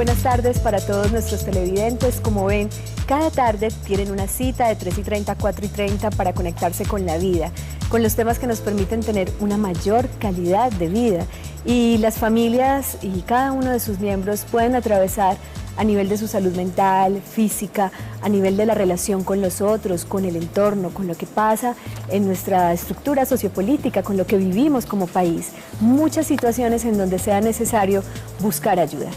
buenas tardes para todos nuestros televidentes. Como ven, cada tarde tienen una cita de 3:30 a 4:30 para conectarse con la vida, con los temas que nos permiten tener una mayor calidad de vida. Y las familias y cada uno de sus miembros pueden atravesar a nivel de su salud mental, física, a nivel de la relación con los otros, con el entorno, con lo que pasa en nuestra estructura sociopolítica, con lo que vivimos como país. Muchas situaciones en donde sea necesario buscar ayuda.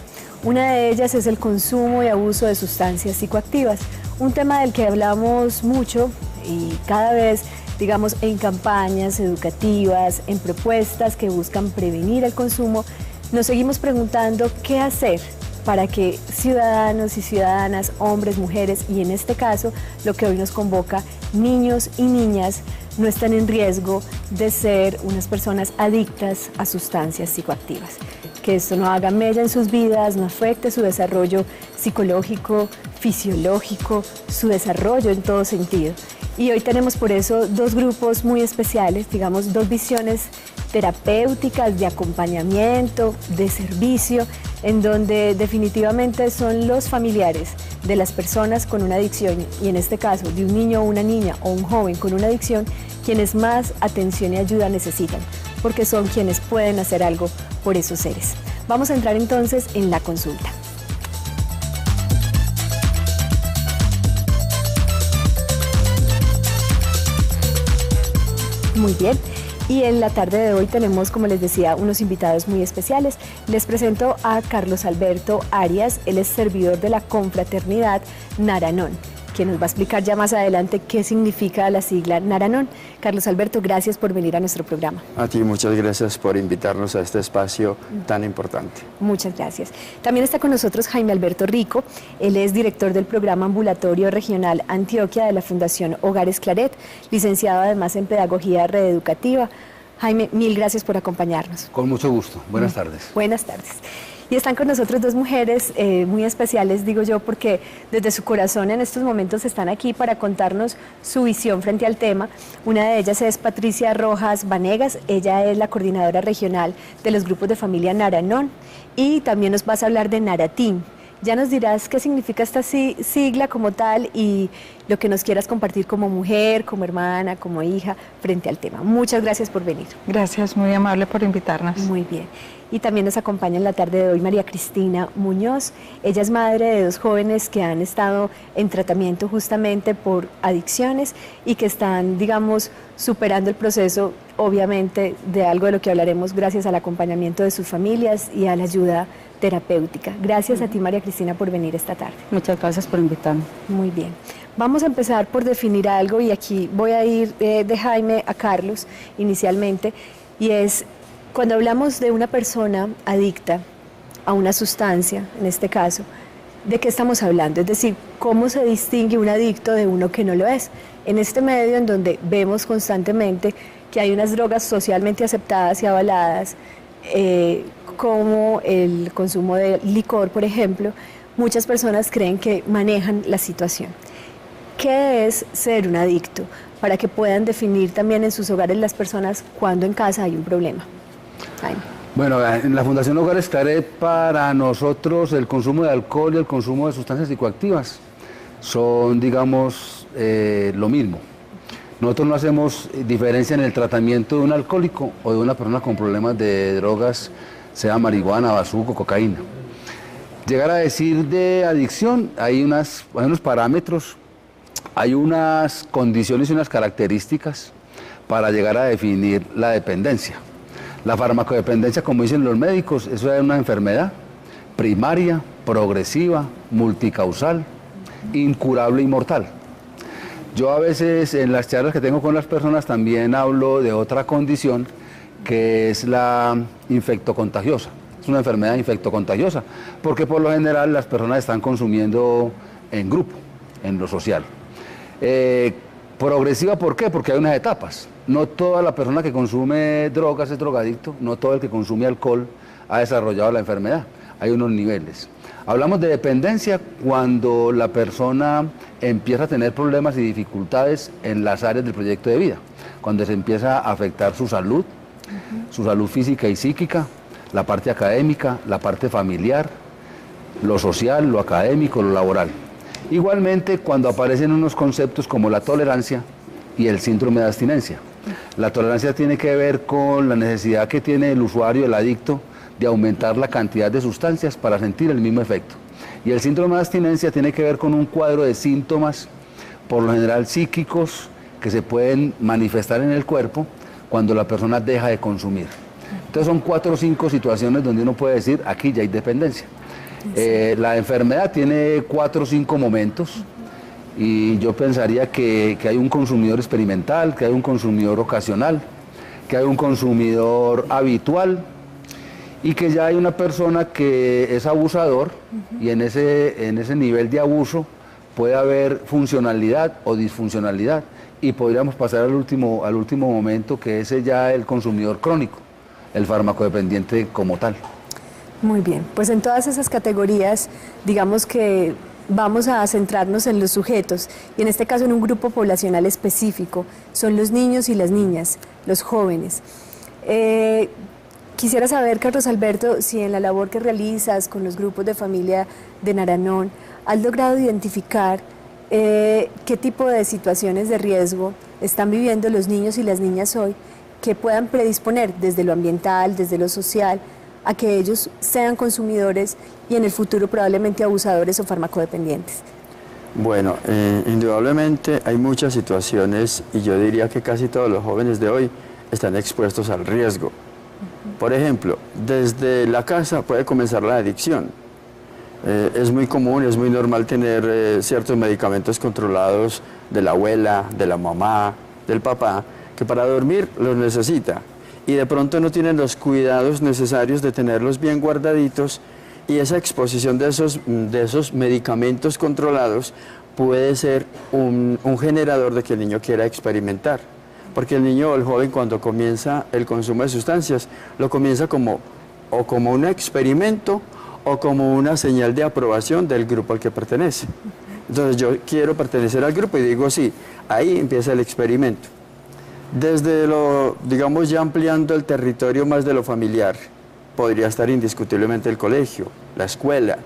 Una de ellas es el consumo y abuso de sustancias psicoactivas, un tema del que hablamos mucho y cada vez, digamos, en campañas educativas, en propuestas que buscan prevenir el consumo, nos seguimos preguntando qué hacer para que ciudadanos y ciudadanas, hombres, mujeres y en este caso, lo que hoy nos convoca, niños y niñas, no estén en riesgo de ser unas personas adictas a sustancias psicoactivas. Que esto no haga mella en sus vidas, no afecte su desarrollo psicológico, fisiológico, su desarrollo en todo sentido. Y hoy tenemos por eso dos grupos muy especiales, digamos, dos visiones terapéuticas, de acompañamiento, de servicio, en donde definitivamente son los familiares de las personas con una adicción, y en este caso de un niño o una niña o un joven con una adicción, quienes más atención y ayuda necesitan, porque son quienes pueden hacer algo por esos seres. Vamos a entrar entonces en la consulta. Muy bien. Y en la tarde de hoy tenemos, como les decía, unos invitados muy especiales. Les presento a Carlos Alberto Arias, él es servidor de la confraternidad Naranón, quien nos va a explicar ya más adelante qué significa la sigla Naranón. Carlos Alberto, gracias por venir a nuestro programa. A ti, muchas gracias por invitarnos a este espacio tan importante. Muchas gracias. También está con nosotros Jaime Alberto Rico, él es director del programa ambulatorio regional Antioquia de la Fundación Hogares Claret, licenciado además en Pedagogía Reeducativa. Jaime, mil gracias por acompañarnos. Con mucho gusto. Buenas tardes. Buenas tardes. Y están con nosotros dos mujeres muy especiales, digo yo, porque desde su corazón en estos momentos están aquí para contarnos su visión frente al tema. Una de ellas es Patricia Rojas Vanegas, ella es la coordinadora regional de los grupos de familia Naranón, y también nos vas a hablar de Naratín. Ya nos dirás qué significa esta sigla como tal y lo que nos quieras compartir como mujer, como hermana, como hija, frente al tema. Muchas gracias por venir. Gracias, muy amable por invitarnos. Muy bien. Y también nos acompaña en la tarde de hoy María Cristina Muñoz. Ella es madre de dos jóvenes que han estado en tratamiento justamente por adicciones y que están, digamos, superando el proceso, obviamente, de algo de lo que hablaremos gracias al acompañamiento de sus familias y a la ayuda terapéutica. Gracias a ti, María Cristina, por venir esta tarde. Muchas gracias por invitarme. Muy bien. Vamos a empezar por definir algo y aquí voy a ir de Jaime a Carlos inicialmente, y es cuando hablamos de una persona adicta a una sustancia, en este caso, ¿de qué estamos hablando? Es decir, ¿cómo se distingue un adicto de uno que no lo es? En este medio en donde vemos constantemente que hay unas drogas socialmente aceptadas y avaladas, como el consumo de licor, por ejemplo, muchas personas creen que manejan la situación. ¿Qué es ser un adicto? Para que puedan definir también en sus hogares las personas cuando en casa hay un problema. Jaime. Bueno, en la Fundación Hogares Claret, para nosotros el consumo de alcohol y el consumo de sustancias psicoactivas son, digamos, lo mismo. Nosotros no hacemos diferencia en el tratamiento de un alcohólico o de una persona con problemas de drogas, sea marihuana, bazuco, cocaína. Llegar a decir de adicción, hay unos parámetros, hay unas condiciones y unas características para llegar a definir la dependencia. La farmacodependencia, como dicen los médicos, eso es una enfermedad primaria, progresiva, multicausal, incurable y mortal. Yo a veces en las charlas que tengo con las personas también hablo de otra condición que es la infectocontagiosa. Es una enfermedad infectocontagiosa porque por lo general las personas están consumiendo en grupo, en lo social. Progresiva, ¿por qué? Porque hay unas etapas. No toda la persona que consume drogas es drogadicto, no todo el que consume alcohol ha desarrollado la enfermedad. Hay unos niveles. Hablamos de dependencia cuando la persona empieza a tener problemas y dificultades en las áreas del proyecto de vida, cuando se empieza a afectar su salud física y psíquica, la parte académica, la parte familiar, lo social, lo académico, lo laboral. Igualmente, cuando aparecen unos conceptos como la tolerancia y el síndrome de abstinencia. La tolerancia tiene que ver con la necesidad que tiene el usuario, el adicto, de aumentar la cantidad de sustancias para sentir el mismo efecto. Y el síndrome de abstinencia tiene que ver con un cuadro de síntomas, por lo general psíquicos, que se pueden manifestar en el cuerpo cuando la persona deja de consumir. Entonces son 4 o 5 situaciones donde uno puede decir, aquí ya hay dependencia. La enfermedad tiene 4 o 5 momentos y yo pensaría que hay un consumidor experimental, que hay un consumidor ocasional, que hay un consumidor habitual y que ya hay una persona que es abusador y en ese nivel de abuso puede haber funcionalidad o disfuncionalidad y podríamos pasar al último momento, que ese ya el consumidor crónico, el farmacodependiente como tal. Muy bien, pues en todas esas categorías, digamos que vamos a centrarnos en los sujetos y en este caso en un grupo poblacional específico, son los niños y las niñas, los jóvenes. Quisiera saber, Carlos Alberto, si en la labor que realizas con los grupos de familia de Naranón, has logrado identificar qué tipo de situaciones de riesgo están viviendo los niños y las niñas hoy que puedan predisponer desde lo ambiental, desde lo social, a que ellos sean consumidores y en el futuro probablemente abusadores o farmacodependientes. Bueno, indudablemente hay muchas situaciones y yo diría que casi todos los jóvenes de hoy están expuestos al riesgo. Por ejemplo, desde la casa puede comenzar la adicción. Es muy común, es muy normal tener ciertos medicamentos controlados de la abuela, de la mamá, del papá, que para dormir los necesita y de pronto no tienen los cuidados necesarios de tenerlos bien guardaditos y esa exposición de esos medicamentos controlados puede ser un generador de que el niño quiera experimentar. Porque el niño o el joven cuando comienza el consumo de sustancias lo comienza como un experimento o como una señal de aprobación del grupo al que pertenece. Entonces yo quiero pertenecer al grupo y digo sí, ahí empieza el experimento. Desde digamos ya ampliando el territorio más de lo familiar, podría estar indiscutiblemente el colegio, la escuela,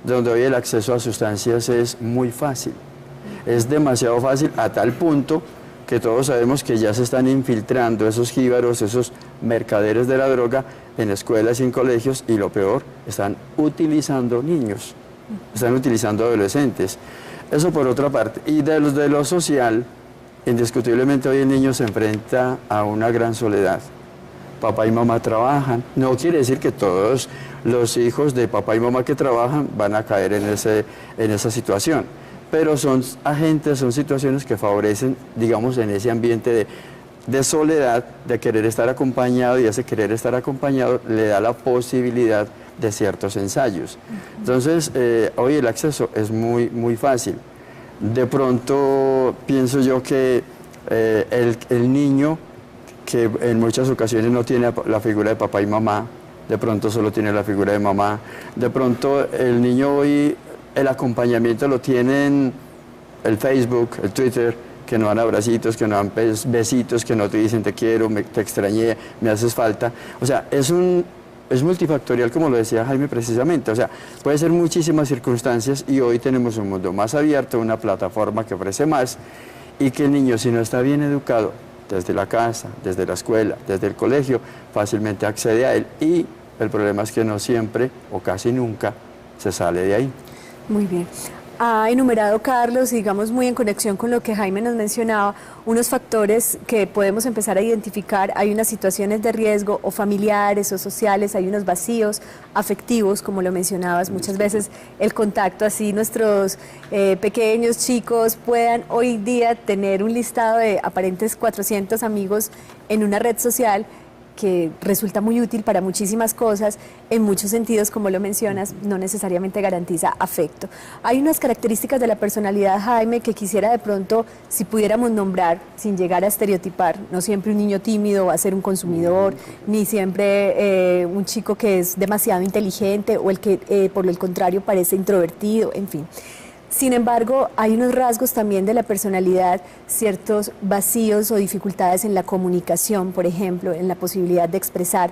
donde hoy el acceso a sustancias es muy fácil. Es demasiado fácil a tal punto que todos sabemos que ya se están infiltrando esos jíbaros, esos mercaderes de la droga en escuelas y en colegios y lo peor, están utilizando niños, están utilizando adolescentes. Eso por otra parte. Y de lo social, indiscutiblemente hoy el niño se enfrenta a una gran soledad. Papá y mamá trabajan. No quiere decir que todos los hijos de papá y mamá que trabajan van a caer en esa situación. Pero son agentes, son situaciones que favorecen, digamos, en ese ambiente de soledad, de querer estar acompañado y ese querer estar acompañado le da la posibilidad de ciertos ensayos. Entonces, hoy el acceso es muy, muy fácil. De pronto pienso yo que el niño que en muchas ocasiones no tiene la figura de papá y mamá, de pronto solo tiene la figura de mamá, de pronto el niño hoy el acompañamiento lo tienen el Facebook, el Twitter, que no dan abracitos, que no dan besitos, que no te dicen te quiero, te extrañé, me haces falta. O sea, es multifactorial, como lo decía Jaime precisamente. O sea, puede ser muchísimas circunstancias y hoy tenemos un mundo más abierto, una plataforma que ofrece más y que el niño, si no está bien educado, desde la casa, desde la escuela, desde el colegio, fácilmente accede a él y el problema es que no siempre o casi nunca se sale de ahí. Muy bien. Ha enumerado Carlos, digamos muy en conexión con lo que Jaime nos mencionaba, unos factores que podemos empezar a identificar. Hay unas situaciones de riesgo o familiares o sociales, hay unos vacíos afectivos, como lo mencionabas, muchas veces el contacto, así nuestros pequeños chicos puedan hoy día tener un listado de aparentes 400 amigos en una red social que resulta muy útil para muchísimas cosas, en muchos sentidos, como lo mencionas, no necesariamente garantiza afecto. Hay unas características de la personalidad, Jaime, que quisiera de pronto, si pudiéramos nombrar, sin llegar a estereotipar, no siempre un niño tímido va a ser un consumidor, ni siempre un chico que es demasiado inteligente o el que, por el contrario, parece introvertido, en fin. Sin embargo, hay unos rasgos también de la personalidad, ciertos vacíos o dificultades en la comunicación, por ejemplo, en la posibilidad de expresar.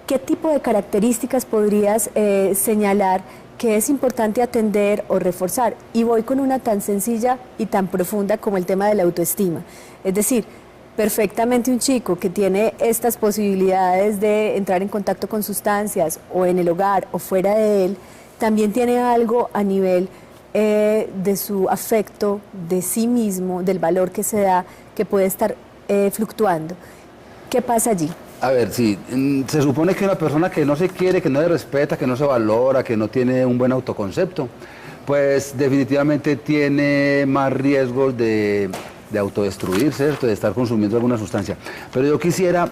¿Qué tipo de características podrías señalar que es importante atender o reforzar. Y voy con una tan sencilla y tan profunda como el tema de la autoestima. Es decir, perfectamente un chico que tiene estas posibilidades de entrar en contacto con sustancias o en el hogar o fuera de él, también tiene algo a nivel de su afecto, de sí mismo, del valor que se da, que puede estar fluctuando. ¿Qué pasa allí? A ver, sí, se supone que una persona que no se quiere, que no se respeta, que no se valora, que no tiene un buen autoconcepto, pues definitivamente tiene más riesgos de autodestruirse, ¿cierto? De estar consumiendo alguna sustancia. Pero yo quisiera,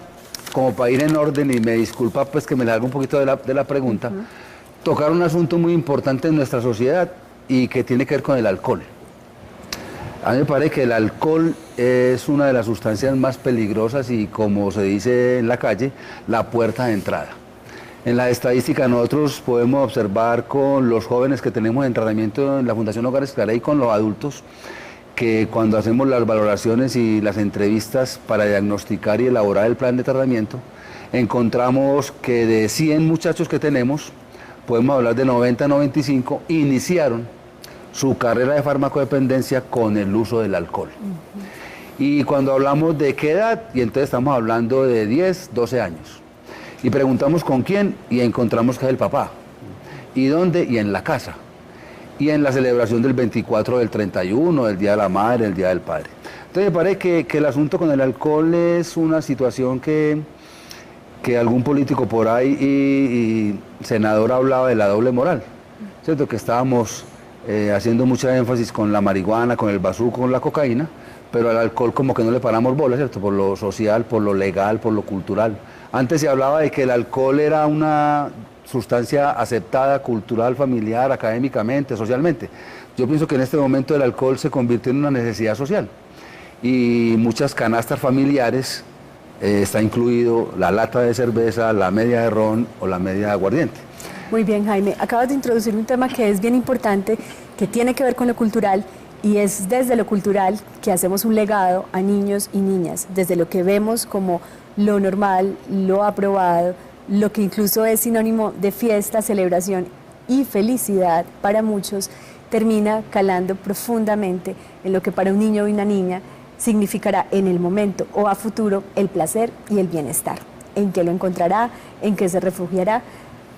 como para ir en orden, y me disculpa pues que me largue un poquito de la pregunta, tocar un asunto muy importante en nuestra sociedad y que tiene que ver con el alcohol. A mí me parece que el alcohol es una de las sustancias más peligrosas y, como se dice en la calle, la puerta de entrada. En la estadística nosotros podemos observar con los jóvenes que tenemos en tratamiento en la Fundación Hogares Claret y con los adultos, que cuando hacemos las valoraciones y las entrevistas para diagnosticar y elaborar el plan de tratamiento, encontramos que de 100 muchachos que tenemos, podemos hablar de 90 a 95, iniciaron su carrera de farmacodependencia con el uso del alcohol. Y cuando hablamos de qué edad, y entonces estamos hablando de 10, 12 años. Y preguntamos con quién, y encontramos que es el papá. ¿Y dónde? Y en la casa. Y en la celebración del 24, del 31, del Día de la Madre, del Día del Padre. Entonces me parece que el asunto con el alcohol es una situación que algún político por ahí y senador hablaba de la doble moral, ¿cierto? Que estábamos haciendo mucha énfasis con la marihuana, con el bazuco, con la cocaína, pero al alcohol como que no le paramos bola, ¿cierto? Por lo social, por lo legal, por lo cultural. Antes se hablaba de que el alcohol era una sustancia aceptada cultural, familiar, académicamente, socialmente. Yo pienso que en este momento el alcohol se convirtió en una necesidad social y muchas canastas familiares está incluido la lata de cerveza, la media de ron o la media de aguardiente. Muy bien, Jaime. Acabas de introducir un tema que es bien importante, que tiene que ver con lo cultural, y es desde lo cultural que hacemos un legado a niños y niñas, desde lo que vemos como lo normal, lo aprobado, lo que incluso es sinónimo de fiesta, celebración y felicidad para muchos, termina calando profundamente en lo que para un niño o una niña significará en el momento o a futuro el placer y el bienestar. ¿En qué lo encontrará? ¿En qué se refugiará?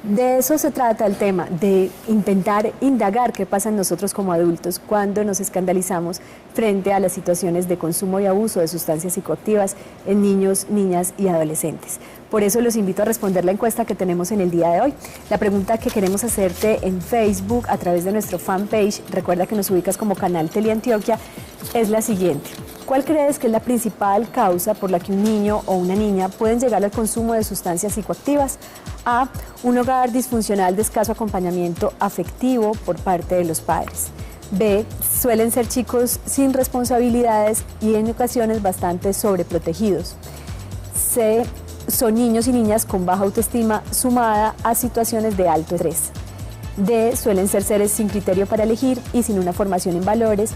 De eso se trata el tema, de intentar indagar qué pasa en nosotros como adultos cuando nos escandalizamos frente a las situaciones de consumo y abuso de sustancias psicoactivas en niños, niñas y adolescentes. Por eso los invito a responder la encuesta que tenemos en el día de hoy. La pregunta que queremos hacerte en Facebook a través de nuestro fanpage, recuerda que nos ubicas como Canal Teleantioquia, es la siguiente. ¿Cuál crees que es la principal causa por la que un niño o una niña pueden llegar al consumo de sustancias psicoactivas? A. Un hogar disfuncional de escaso acompañamiento afectivo por parte de los padres. B. Suelen ser chicos sin responsabilidades y en ocasiones bastante sobreprotegidos. C. Son niños y niñas con baja autoestima sumada a situaciones de alto estrés. D. Suelen ser seres sin criterio para elegir y sin una formación en valores.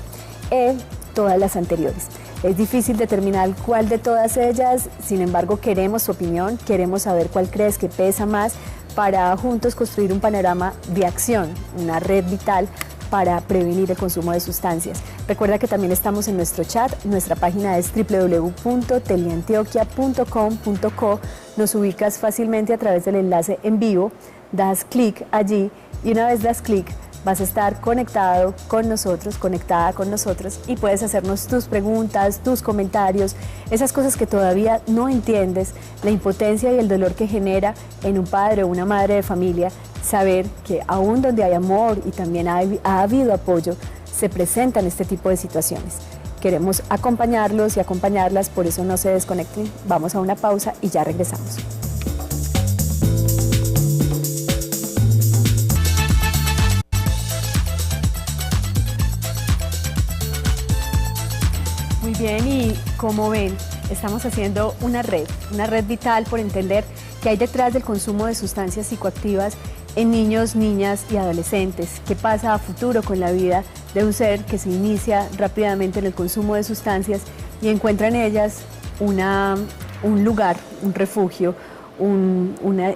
E. Todas las anteriores. Es difícil determinar cuál de todas ellas, sin embargo queremos su opinión, queremos saber cuál crees que pesa más para juntos construir un panorama de acción, una red vital para prevenir el consumo de sustancias. Recuerda que también estamos en nuestro chat, nuestra página es www.teleantioquia.com.co, nos ubicas fácilmente a través del enlace en vivo, das clic allí y una vez das clic vas a estar conectado con nosotros, conectada con nosotros y puedes hacernos tus preguntas, tus comentarios, esas cosas que todavía no entiendes, la impotencia y el dolor que genera en un padre o una madre de familia, saber que aún donde hay amor y también ha habido apoyo, se presentan este tipo de situaciones. Queremos acompañarlos y acompañarlas, por eso no se desconecten. Vamos a una pausa y ya regresamos. Muy bien, y como ven, estamos haciendo una red vital por entender qué hay detrás del consumo de sustancias psicoactivas en niños, niñas y adolescentes. ¿Qué pasa a futuro con la vida de un ser que se inicia rápidamente en el consumo de sustancias y encuentra en ellas un lugar, un refugio,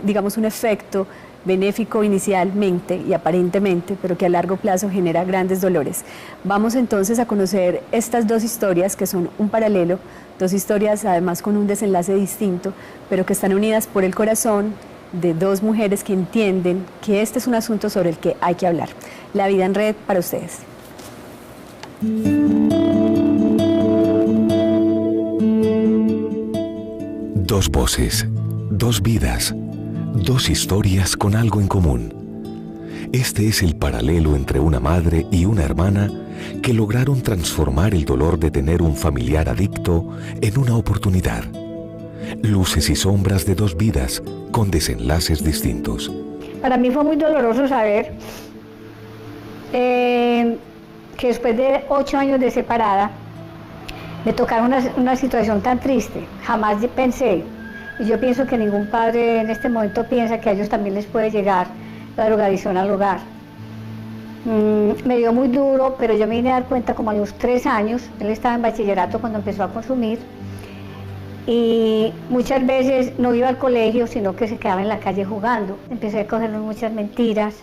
digamos un efecto benéfico inicialmente y aparentemente, pero que a largo plazo genera grandes dolores. Vamos entonces a conocer estas dos historias que son un paralelo, dos historias además con un desenlace distinto, pero que están unidas por el corazón de dos mujeres que entienden que este es un asunto sobre el que hay que hablar. La vida en red para ustedes. Dos voces, dos vidas, dos historias con algo en común. Este es el paralelo entre una madre y una hermana que lograron transformar el dolor de tener un familiar adicto en una oportunidad. Luces y sombras de dos vidas con desenlaces distintos. Para mí fue muy doloroso saber que después de 8 años de separada me tocaron una situación tan triste. Jamás pensé, y yo pienso que ningún padre en este momento piensa que a ellos también les puede llegar la drogadicción al hogar. Me dio muy duro, pero yo me vine a dar cuenta como a los 3 años. Él estaba en bachillerato cuando empezó a consumir y muchas veces no iba al colegio, sino que se quedaba en la calle jugando. Empecé a cogerle muchas mentiras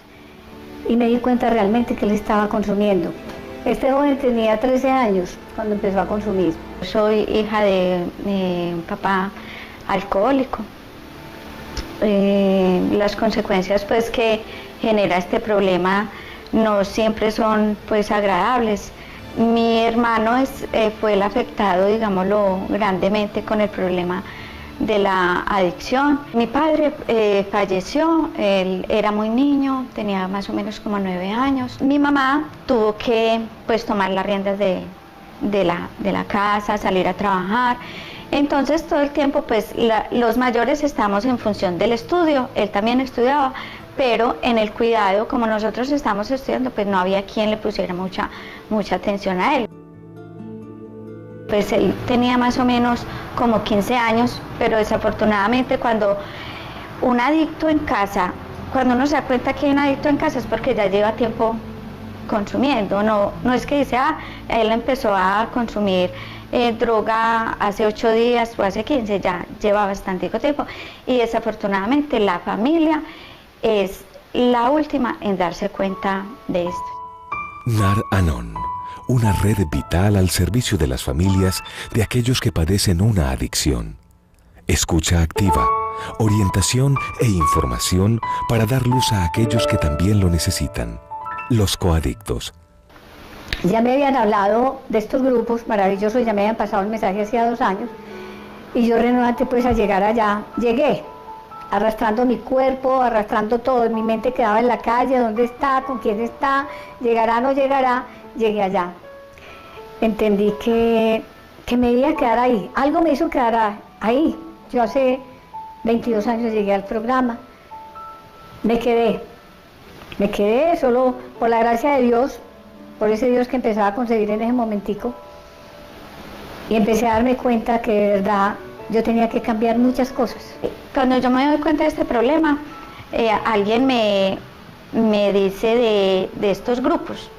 y me di cuenta realmente que él estaba consumiendo. Este joven tenía 13 años cuando empezó a consumir. Soy hija de un papá alcohólico. Las consecuencias pues que genera este problema no siempre son pues agradables. Mi hermano fue el afectado, digámoslo, grandemente con el problema de la adicción. Mi padre falleció, él era muy niño, tenía más o menos como 9 años. Mi mamá tuvo que pues tomar las riendas de la casa, salir a trabajar. Entonces todo el tiempo pues los mayores estábamos en función del estudio, él también estudiaba, pero en el cuidado, como nosotros estamos estudiando, pues no había quien le pusiera mucha atención a él. Pues él tenía más o menos como 15 años, pero desafortunadamente cuando un adicto en casa, cuando uno se da cuenta que hay un adicto en casa es porque ya lleva tiempo consumiendo, no es que dice, él empezó a consumir droga hace 8 días o hace 15, ya lleva bastante tiempo y desafortunadamente la familia es la última en darse cuenta de esto. Nar Anon, una red vital al servicio de las familias de aquellos que padecen una adicción. Escucha activa, orientación e información para dar luz a aquellos que también lo necesitan. Los coadictos. Ya me habían hablado de estos grupos maravillosos, ya me habían pasado el mensaje hacía 2 años y yo renuente pues a llegar allá, llegué arrastrando mi cuerpo, arrastrando todo, mi mente quedaba en la calle, ¿dónde está? ¿Con quién está? ¿Llegará o no llegará? Llegué allá. Entendí que me iba a quedar ahí, algo me hizo quedar ahí. Yo hace 22 años llegué al programa, me quedé solo por la gracia de Dios, por ese Dios que empezaba a concebir en ese momentico, y empecé a darme cuenta que de verdad yo tenía que cambiar muchas cosas. Cuando yo me doy cuenta de este problema, alguien me dice de estos grupos,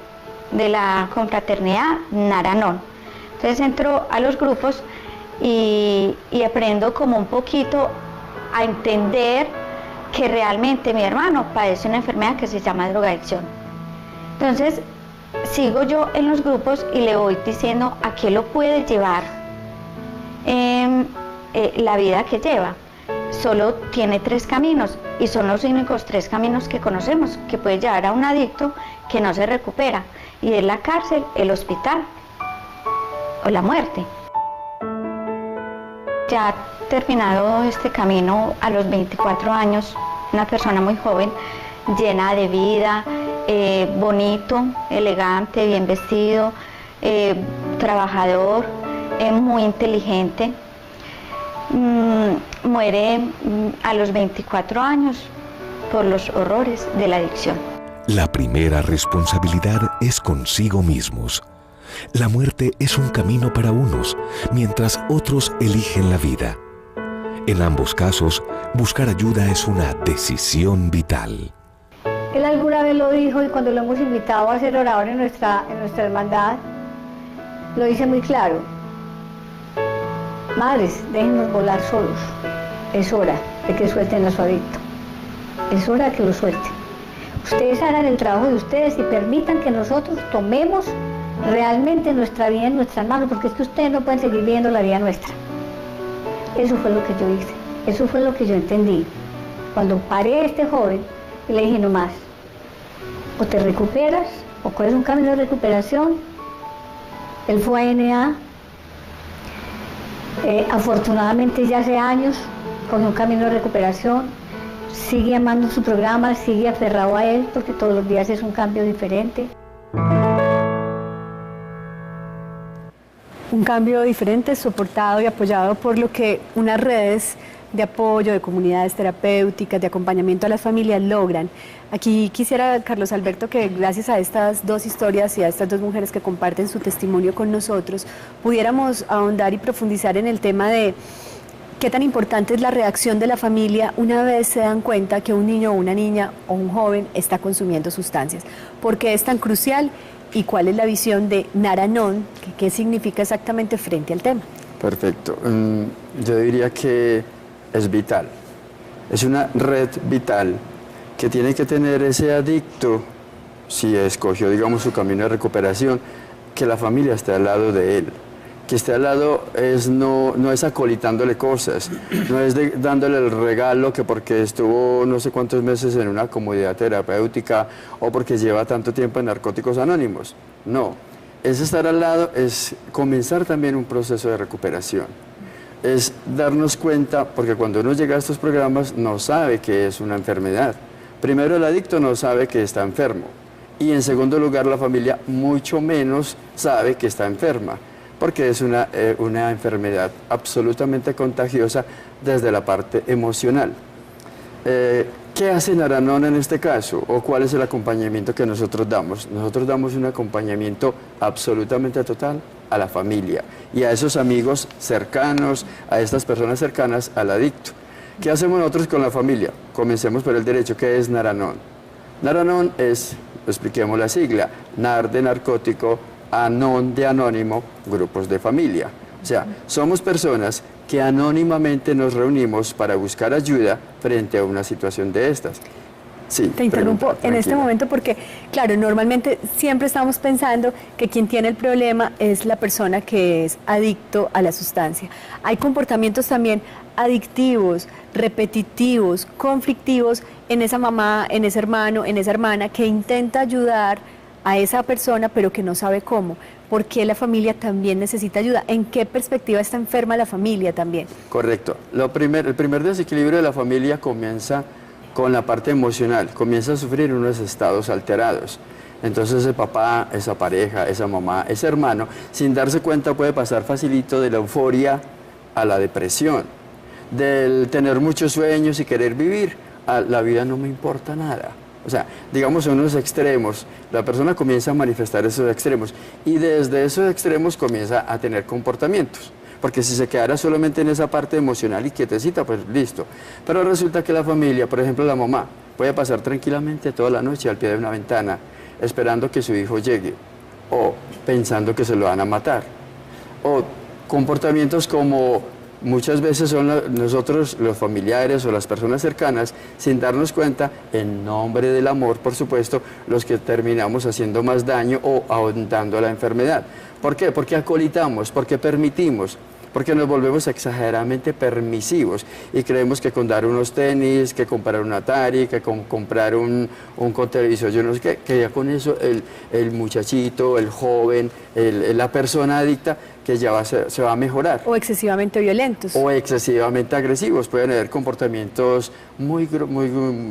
de la confraternidad Nar Anon. Entonces entro a los grupos y aprendo como un poquito a entender que realmente mi hermano padece una enfermedad que se llama drogadicción. Entonces sigo yo en los grupos y le voy diciendo a qué lo puede llevar la vida que lleva. Solo tiene 3 caminos y son los únicos 3 caminos que conocemos que puede llevar a un adicto que no se recupera, y es la cárcel, el hospital o la muerte. Ya terminado este camino a los 24 años, una persona muy joven, llena de vida, bonito, elegante, bien vestido, trabajador, muy inteligente. Muere a los 24 años por los horrores de la adicción. La primera responsabilidad es consigo mismos. La muerte es un camino para unos, mientras otros eligen la vida. En ambos casos, buscar ayuda es una decisión vital. Él alguna vez lo dijo, y cuando lo hemos invitado a ser orador en nuestra hermandad, lo dice muy claro: madres, déjennos volar solos, es hora de que suelten a su adicto. es hora de que lo suelten. Ustedes hagan el trabajo de ustedes y permitan que nosotros tomemos realmente nuestra vida en nuestras manos, porque es que ustedes no pueden seguir viviendo la vida nuestra. Eso fue lo que yo hice, eso fue lo que yo entendí. Cuando paré a este joven y le dije, no más, o te recuperas, o coges un camino de recuperación. Él fue a NA, afortunadamente ya hace años, con un camino de recuperación, sigue amando su programa, sigue aferrado a él, porque todos los días es un cambio diferente. Un cambio diferente, soportado y apoyado por lo que unas redes de apoyo, de comunidades terapéuticas, de acompañamiento a las familias logran. Aquí quisiera, Carlos Alberto, que gracias a estas dos historias y a estas dos mujeres que comparten su testimonio con nosotros, pudiéramos ahondar y profundizar en el tema de qué tan importante es la reacción de la familia una vez se dan cuenta que un niño o una niña o un joven está consumiendo sustancias. ¿Por qué es tan crucial y cuál es la visión de Naranon? ¿Qué significa exactamente frente al tema? Perfecto. Yo diría que es vital. Es una red vital que tiene que tener ese adicto, si escogió, digamos, su camino de recuperación, que la familia esté al lado de él. Que esté al lado no es acolitándole cosas, no es dándole el regalo que porque estuvo no sé cuántos meses en una comunidad terapéutica o porque lleva tanto tiempo en Narcóticos Anónimos. No, es estar al lado, es comenzar también un proceso de recuperación. Es darnos cuenta, porque cuando uno llega a estos programas no sabe que es una enfermedad. Primero, el adicto no sabe que está enfermo y en segundo lugar la familia mucho menos sabe que está enferma, porque es una enfermedad absolutamente contagiosa desde la parte emocional. ¿Qué hace Naranon en este caso? ¿O cuál es el acompañamiento que nosotros damos? Nosotros damos un acompañamiento absolutamente total a la familia y a esos amigos cercanos, a estas personas cercanas al adicto. ¿Qué hacemos nosotros con la familia? Comencemos por el derecho. ¿Qué es Naranon? Naranon es, expliquemos la sigla, NAR de narcótico, ANON de anónimo, grupos de familia. O sea, somos personas que anónimamente nos reunimos para buscar ayuda frente a una situación de estas. Sí, te interrumpo en este momento porque, claro, normalmente siempre estamos pensando que quien tiene el problema es la persona que es adicto a la sustancia. Hay comportamientos también adictivos, repetitivos, conflictivos en esa mamá, en ese hermano, en esa hermana que intenta ayudar a esa persona pero que no sabe cómo. ¿Por qué la familia también necesita ayuda? ¿En qué perspectiva está enferma la familia también? Correcto. El primer desequilibrio de la familia comienza con la parte emocional, comienza a sufrir unos estados alterados. Entonces ese papá, esa pareja, esa mamá, ese hermano, sin darse cuenta puede pasar facilito de la euforia a la depresión, del tener muchos sueños y querer vivir, a la vida no me importa nada. O sea, digamos son unos extremos, la persona comienza a manifestar esos extremos y desde esos extremos comienza a tener comportamientos. Porque si se quedara solamente en esa parte emocional y quietecita, pues listo. Pero resulta que la familia, por ejemplo la mamá, puede pasar tranquilamente toda la noche al pie de una ventana esperando que su hijo llegue o pensando que se lo van a matar. O comportamientos como muchas veces son nosotros, los familiares o las personas cercanas, sin darnos cuenta, en nombre del amor, por supuesto, los que terminamos haciendo más daño o ahondando la enfermedad. ¿Por qué? Porque acolitamos, porque permitimos, porque nos volvemos exageradamente permisivos y creemos que con dar unos tenis, que comprar un Atari, que comprar un televisor, yo no sé qué, que ya con eso el muchachito, el joven, la persona adicta, que ya se va a mejorar. O excesivamente violentos. O excesivamente agresivos. Pueden haber comportamientos muy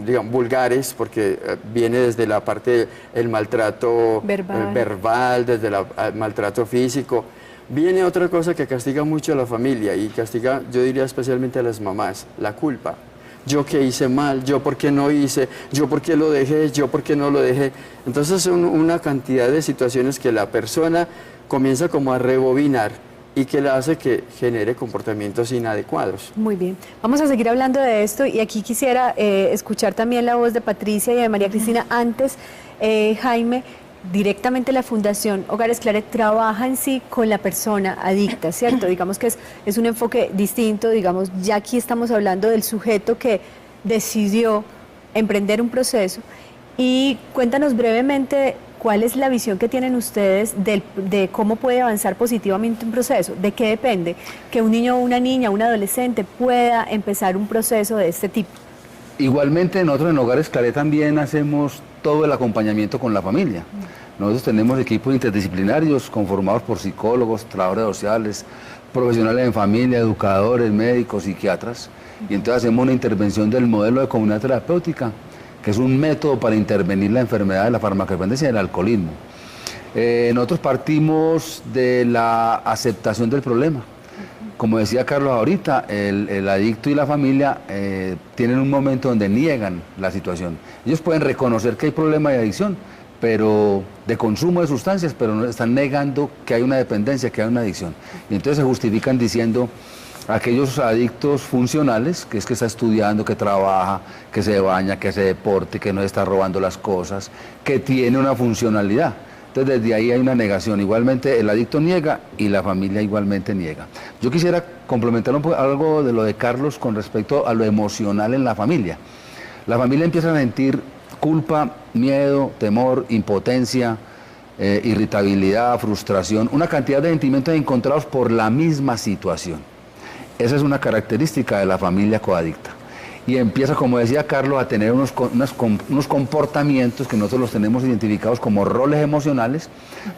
digamos, vulgares, porque viene desde la parte del maltrato verbal, desde el maltrato físico. Viene otra cosa que castiga mucho a la familia y castiga, yo diría especialmente a las mamás, la culpa. Yo qué hice mal, yo por qué no hice, yo por qué lo dejé, yo por qué no lo dejé. Entonces son una cantidad de situaciones que la persona comienza como a rebobinar y que le hace que genere comportamientos inadecuados. Muy bien, vamos a seguir hablando de esto y aquí quisiera escuchar también la voz de Patricia y de María Cristina. Antes, Jaime, directamente la Fundación Hogares Claret trabaja en sí con la persona adicta, ¿cierto? Digamos que es un enfoque distinto, digamos, ya aquí estamos hablando del sujeto que decidió emprender un proceso. Y cuéntanos brevemente cuál es la visión que tienen ustedes de cómo puede avanzar positivamente un proceso, de qué depende que un niño o una niña, un adolescente pueda empezar un proceso de este tipo. Igualmente nosotros en Hogares Claret también hacemos todo el acompañamiento con la familia. Nosotros tenemos equipos interdisciplinarios conformados por psicólogos, trabajadores sociales, profesionales en familia, educadores, médicos, psiquiatras, y entonces hacemos una intervención del modelo de comunidad terapéutica, que es un método para intervenir la enfermedad de la farmacodependencia y del alcoholismo. Nosotros partimos de la aceptación del problema. Como decía Carlos ahorita, el adicto y la familia tienen un momento donde niegan la situación. Ellos pueden reconocer que hay problema de adicción, pero de consumo de sustancias, pero no están negando que hay una dependencia, que hay una adicción. Y entonces se justifican diciendo aquellos adictos funcionales, que es que está estudiando, que trabaja, que se baña, que hace deporte, que no está robando las cosas, que tiene una funcionalidad. Entonces desde ahí hay una negación. Igualmente el adicto niega y la familia igualmente niega. Yo quisiera complementar un poco algo de lo de Carlos con respecto a lo emocional en la familia. La familia empieza a sentir culpa, miedo, temor, impotencia, irritabilidad, frustración, una cantidad de sentimientos encontrados por la misma situación. Esa es una característica de la familia coadicta. Y empieza, como decía Carlos, a tener unos comportamientos que nosotros los tenemos identificados como roles emocionales,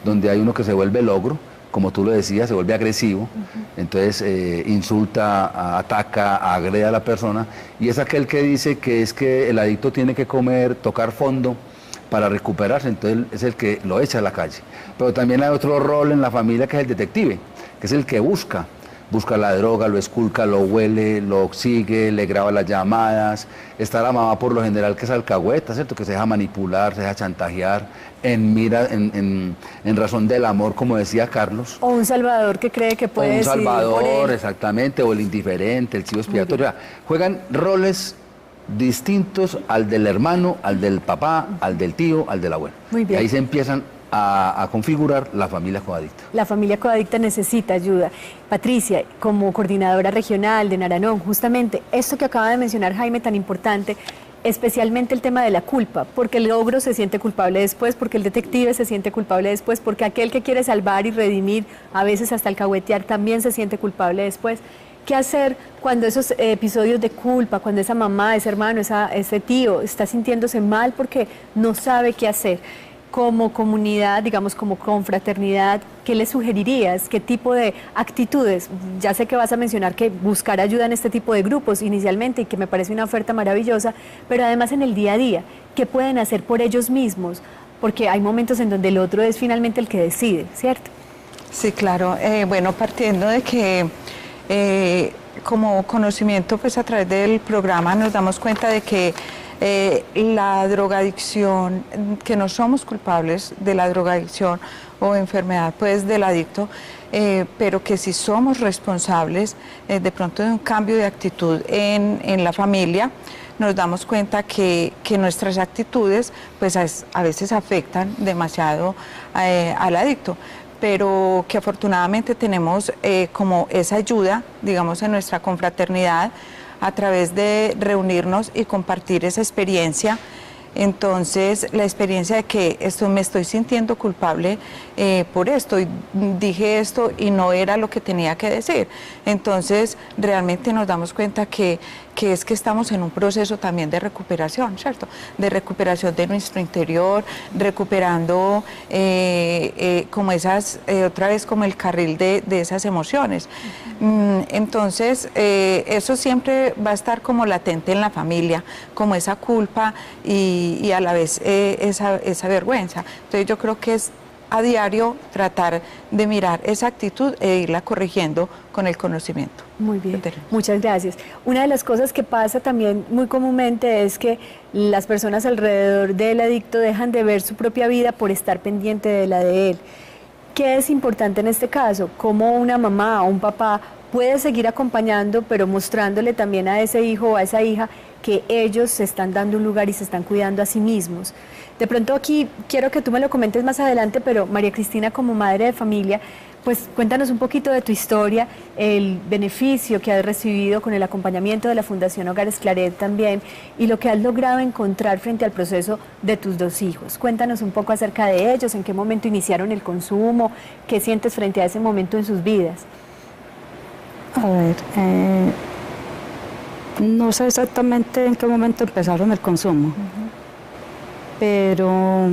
donde hay uno que se vuelve logro, como tú lo decías, se vuelve agresivo, entonces insulta, ataca, agrede a la persona, y es aquel que dice que es que el adicto tiene que comer, tocar fondo para recuperarse, entonces es el que lo echa a la calle. Pero también hay otro rol en la familia que es el detective, que es el que busca la droga, lo esculca, lo huele, lo sigue, le graba las llamadas. Está la mamá por lo general que es alcahueta, ¿cierto? Que se deja manipular, se deja chantajear, en razón del amor, como decía Carlos. O un salvador que cree que puede decidir por él. Un salvador, él. Exactamente, o el indiferente, el chivo expiatorio. Juegan roles distintos al del hermano, al del papá, al del tío, al del abuelo. Muy bien. Y ahí se empiezan a configurar la familia coadicta. La familia coadicta necesita ayuda. Patricia, como coordinadora regional de Naranón, justamente esto que acaba de mencionar Jaime tan importante, especialmente el tema de la culpa, porque el ogro se siente culpable después, porque el detective se siente culpable después, porque aquel que quiere salvar y redimir, a veces hasta alcahuetear, también se siente culpable después. ¿Qué hacer cuando esos episodios de culpa, cuando esa mamá, ese hermano, ese tío está sintiéndose mal porque no sabe qué hacer? Como comunidad, digamos, como confraternidad, ¿qué le sugerirías? ¿Qué tipo de actitudes? Ya sé que vas a mencionar que buscar ayuda en este tipo de grupos inicialmente y que me parece una oferta maravillosa, pero además en el día a día, ¿qué pueden hacer por ellos mismos? Porque hay momentos en donde el otro es finalmente el que decide, ¿cierto? Sí, claro. Bueno, partiendo de que como conocimiento, pues a través del programa nos damos cuenta de que la drogadicción, que no somos culpables de la drogadicción o enfermedad pues del adicto, pero que sí somos responsables de pronto de un cambio de actitud en la familia. Nos damos cuenta que nuestras actitudes pues a veces afectan demasiado al adicto, pero que afortunadamente tenemos como esa ayuda, digamos, en nuestra confraternidad, a través de reunirnos y compartir esa experiencia. Entonces, la experiencia de que me estoy sintiendo culpable por esto, y dije esto y no era lo que tenía que decir. Entonces, realmente nos damos cuenta que es que estamos en un proceso también de recuperación, ¿cierto? De recuperación de nuestro interior, recuperando como esas, otra vez como el carril de esas emociones. Entonces, eso siempre va a estar como latente en la familia, como esa culpa y a la vez esa vergüenza. Entonces yo creo que es a diario tratar de mirar esa actitud e irla corrigiendo con el conocimiento. Muy bien, muchas gracias. Una de las cosas que pasa también muy comúnmente es que las personas alrededor del adicto dejan de ver su propia vida por estar pendiente de la de él. ¿Qué es importante en este caso? ¿Cómo una mamá o un papá puede seguir acompañando, pero mostrándole también a ese hijo o a esa hija que ellos se están dando un lugar y se están cuidando a sí mismos? De pronto aquí quiero que tú me lo comentes más adelante, pero María Cristina, como madre de familia, pues cuéntanos un poquito de tu historia, el beneficio que has recibido con el acompañamiento de la Fundación Hogares Claret también, y lo que has logrado encontrar frente al proceso de tus 2 hijos. Cuéntanos un poco acerca de ellos, en qué momento iniciaron el consumo, qué sientes frente a ese momento en sus vidas. A ver, no sé exactamente en qué momento empezaron el consumo, pero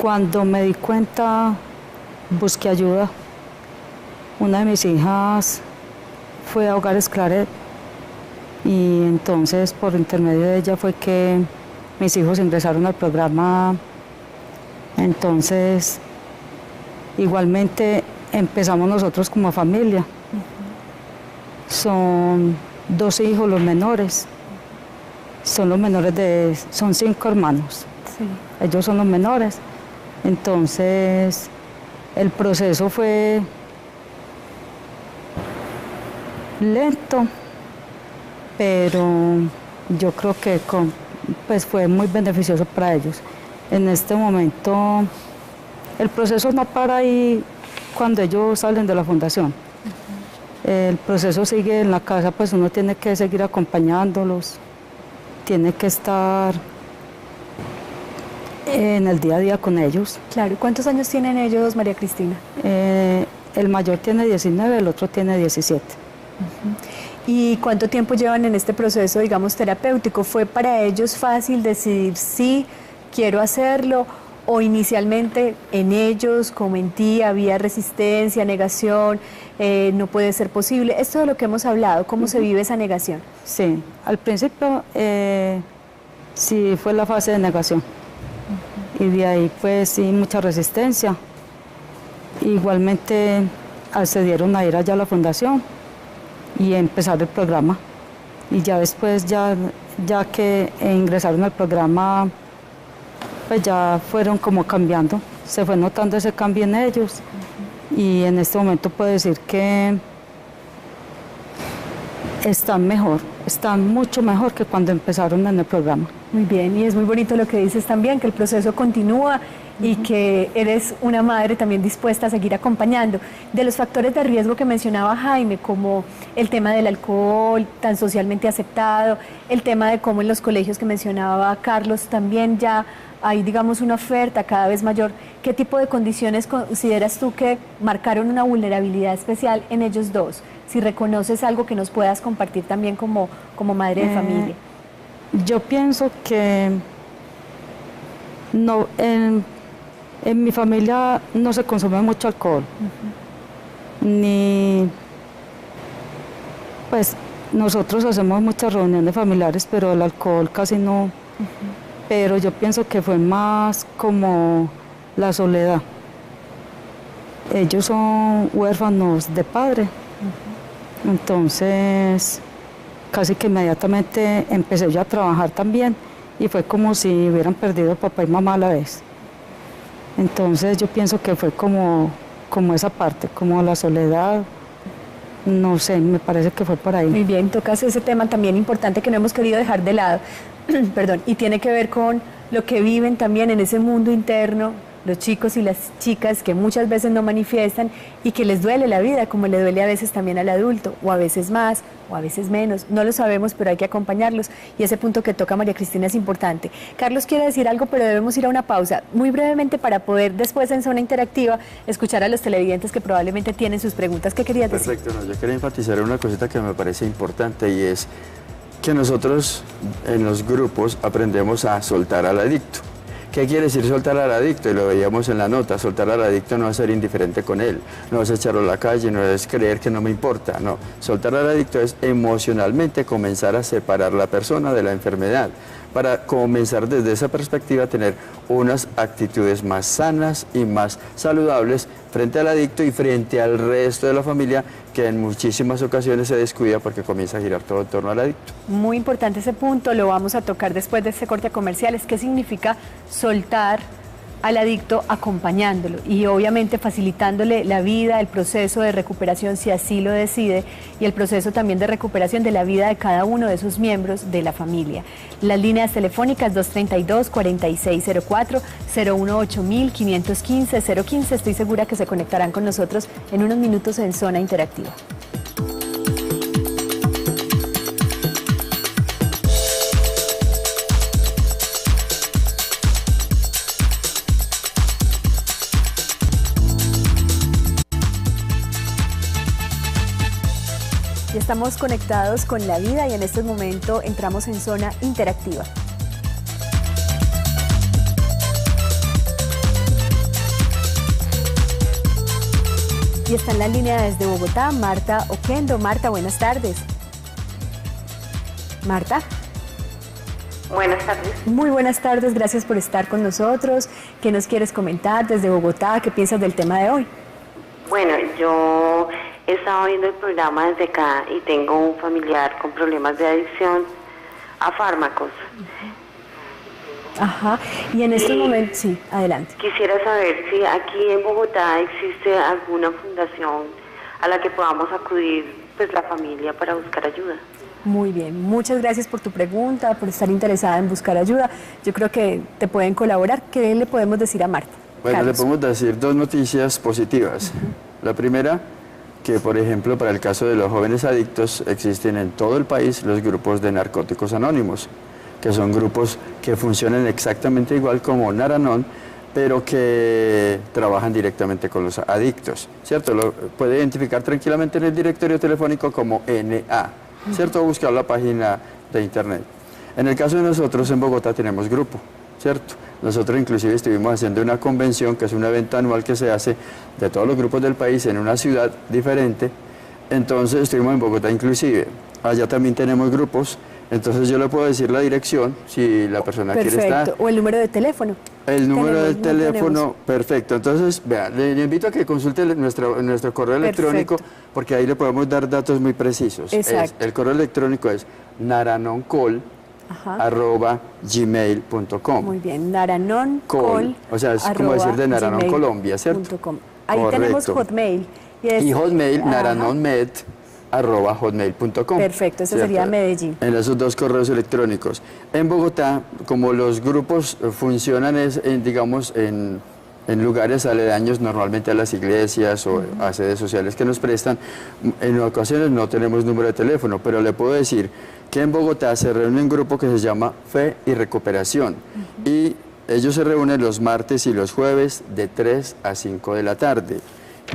cuando me di cuenta, busqué ayuda. Una de mis hijas fue a Hogares Claret y entonces por intermedio de ella fue que mis hijos ingresaron al programa. Entonces igualmente empezamos nosotros como familia. Son 2 hijos los menores, son 5 hermanos, Sí. ellos son los menores. Entonces el proceso fue lento, pero yo creo que pues fue muy beneficioso para ellos. En este momento el proceso no para ahí cuando ellos salen de la fundación. El proceso sigue en la casa, pues uno tiene que seguir acompañándolos, tiene que estar en el día a día con ellos. Claro, ¿cuántos años tienen ellos, María Cristina? El mayor tiene 19, el otro tiene 17. ¿Y cuánto tiempo llevan en este proceso, digamos, terapéutico? ¿Fue para ellos fácil decidir sí, quiero hacerlo? ¿O inicialmente en ellos, como en ti, había resistencia, negación, no puede ser posible? Esto de lo que hemos hablado, ¿cómo se vive esa negación? Sí, al principio sí fue la fase de negación. Y de ahí pues sí, mucha resistencia. Igualmente accedieron a ir allá a la fundación y empezar el programa. Y ya después, ya que ingresaron al programa, pues ya fueron como cambiando. Se fue notando ese cambio en ellos. Y en este momento puedo decir que están mejor, están mucho mejor que cuando empezaron en el programa. Muy bien, y es muy bonito lo que dices también, que el proceso continúa y que eres una madre también dispuesta a seguir acompañando. De los factores de riesgo que mencionaba Jaime, como el tema del alcohol, tan socialmente aceptado, el tema de cómo en los colegios que mencionaba Carlos también ya hay, digamos, una oferta cada vez mayor, ¿qué tipo de condiciones consideras tú que marcaron una vulnerabilidad especial en ellos dos? Si reconoces algo que nos puedas compartir también como madre de familia. Yo pienso que no, en mi familia no se consume mucho alcohol, ni pues nosotros hacemos muchas reuniones familiares, pero el alcohol casi no. Pero yo pienso que fue más como la soledad. Ellos son huérfanos de padre, entonces casi que inmediatamente empecé yo a trabajar también y fue como si hubieran perdido papá y mamá a la vez. Entonces yo pienso que fue como esa parte, como la soledad, no sé, me parece que fue por ahí. Muy bien, tocas ese tema también importante que no hemos querido dejar de lado, perdón, y tiene que ver con lo que viven también en ese mundo interno los chicos y las chicas que muchas veces no manifiestan y que les duele la vida, como le duele a veces también al adulto, o a veces más, o a veces menos, no lo sabemos, pero hay que acompañarlos, y ese punto que toca María Cristina es importante. Carlos quiere decir algo, pero debemos ir a una pausa, muy brevemente, para poder después en Zona Interactiva escuchar a los televidentes que probablemente tienen sus preguntas. ¿Qué querías decir? Perfecto, no, yo quería enfatizar una cosita que me parece importante, y es que nosotros en los grupos aprendemos a soltar al adicto. ¿Qué quiere decir soltar al adicto? Y lo veíamos en la nota, soltar al adicto no es ser indiferente con él, no es echarlo a la calle, no es creer que no me importa, no. Soltar al adicto es emocionalmente comenzar a separar la persona de la enfermedad, para comenzar desde esa perspectiva a tener unas actitudes más sanas y más saludables frente al adicto y frente al resto de la familia, que en muchísimas ocasiones se descuida porque comienza a girar todo en torno al adicto. Muy importante ese punto, lo vamos a tocar después de este corte comercial. ¿Qué significa soltar al adicto acompañándolo y obviamente facilitándole la vida, el proceso de recuperación si así lo decide y el proceso también de recuperación de la vida de cada uno de sus miembros de la familia. Las líneas telefónicas 232-4604, 018-515-015, estoy segura que se conectarán con nosotros en unos minutos en Zona Interactiva. Y estamos conectados con la vida y en este momento entramos en Zona Interactiva. Y está en la línea desde Bogotá, Marta Oquendo. Marta, buenas tardes. Marta. Buenas tardes. Muy buenas tardes, gracias por estar con nosotros. ¿Qué nos quieres comentar desde Bogotá? ¿Qué piensas del tema de hoy? Bueno, yo he estado viendo el programa desde acá y tengo un familiar con problemas de adicción a fármacos. Ajá, y en estos momentos, sí, adelante. Quisiera saber si aquí en Bogotá existe alguna fundación a la que podamos acudir, pues la familia, para buscar ayuda. Muy bien, muchas gracias por tu pregunta, por estar interesada en buscar ayuda. Yo creo que te pueden colaborar. ¿Qué le podemos decir a Marta? Bueno, Carlos. le podemos decir dos noticias positivas. La primera, que por ejemplo para el caso de los jóvenes adictos existen en todo el país los grupos de narcóticos anónimos, que son grupos que funcionan exactamente igual como Naranon, pero que trabajan directamente con los adictos, ¿cierto? Lo puede identificar tranquilamente en el directorio telefónico como NA, ¿cierto? O buscar la página de internet. En el caso de nosotros en Bogotá tenemos grupo, ¿cierto? Nosotros inclusive estuvimos haciendo una convención, que es un evento anual que se hace de todos los grupos del país en una ciudad diferente. Entonces estuvimos en Bogotá inclusive. Allá también tenemos grupos. Entonces yo le puedo decir la dirección si la persona quiere estar. Perfecto, o el número de teléfono. El número del teléfono, perfecto. Entonces, vea, le invito a que consulte nuestro correo electrónico, porque ahí le podemos dar datos muy precisos. El correo electrónico es naranoncol@gmail.com. Muy bien, naranoncol. O sea, es como decir de Naranon, Colombia, ¿cierto? Ahí tenemos Hotmail. Y Hotmail, naranonmed@hotmail.com. Perfecto, ese sería Medellín. En esos dos correos electrónicos. En Bogotá, como los grupos funcionan digamos, en lugares aledaños, normalmente a las iglesias o a sedes sociales que nos prestan, en ocasiones no tenemos número de teléfono, pero le puedo decir que en Bogotá se reúne un grupo que se llama Fe y Recuperación. Y ellos se reúnen los martes y los jueves de 3 a 5 de la tarde.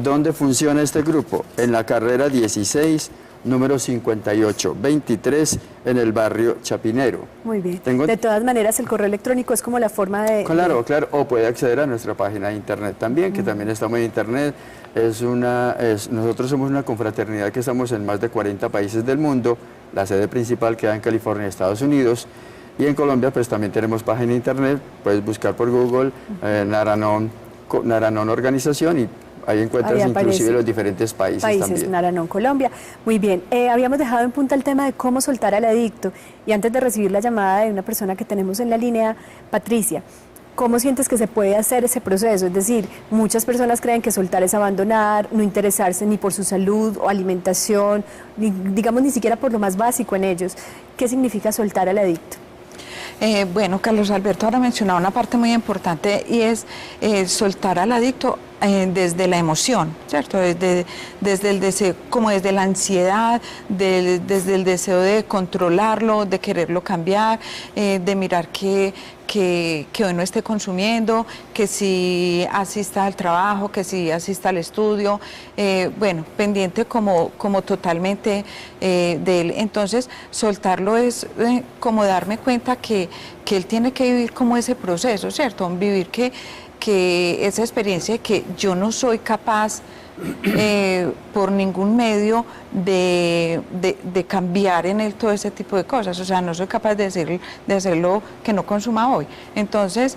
¿Dónde funciona este grupo? En la carrera 16, número 5823, en el barrio Chapinero. Muy bien. De todas maneras, el correo electrónico es como la forma de... Claro, claro. O puede acceder a nuestra página de internet también, que también estamos en internet. Nosotros somos una confraternidad que estamos en más de 40 países del mundo. La sede principal queda en California, Estados Unidos. Y en Colombia, pues también tenemos página de internet. Puedes buscar por Google Naranon Organización y ahí encuentras inclusive los diferentes países también. Naranon, Colombia. Muy bien. Habíamos dejado en punta el tema de cómo soltar al adicto. Y antes de recibir la llamada de una persona que tenemos en la línea, Patricia, ¿cómo sientes que se puede hacer ese proceso? Es decir, muchas personas creen que soltar es abandonar, no interesarse ni por su salud o alimentación, digamos ni siquiera por lo más básico en ellos. ¿Qué significa soltar al adicto? Bueno, Carlos Alberto ahora mencionaba una parte muy importante y es soltar al adicto desde la emoción, ¿cierto? Desde el deseo, como desde la ansiedad, desde el deseo de controlarlo, de quererlo cambiar, de mirar que hoy no esté consumiendo, que si asista al trabajo, que si asista al estudio, bueno, pendiente como totalmente de él. Entonces, soltarlo es como darme cuenta que él tiene que vivir como ese proceso, ¿cierto? Vivir que esa experiencia de que yo no soy capaz por ningún medio de cambiar en él todo ese tipo de cosas, o sea, no soy capaz de hacerlo que no consuma hoy. Entonces,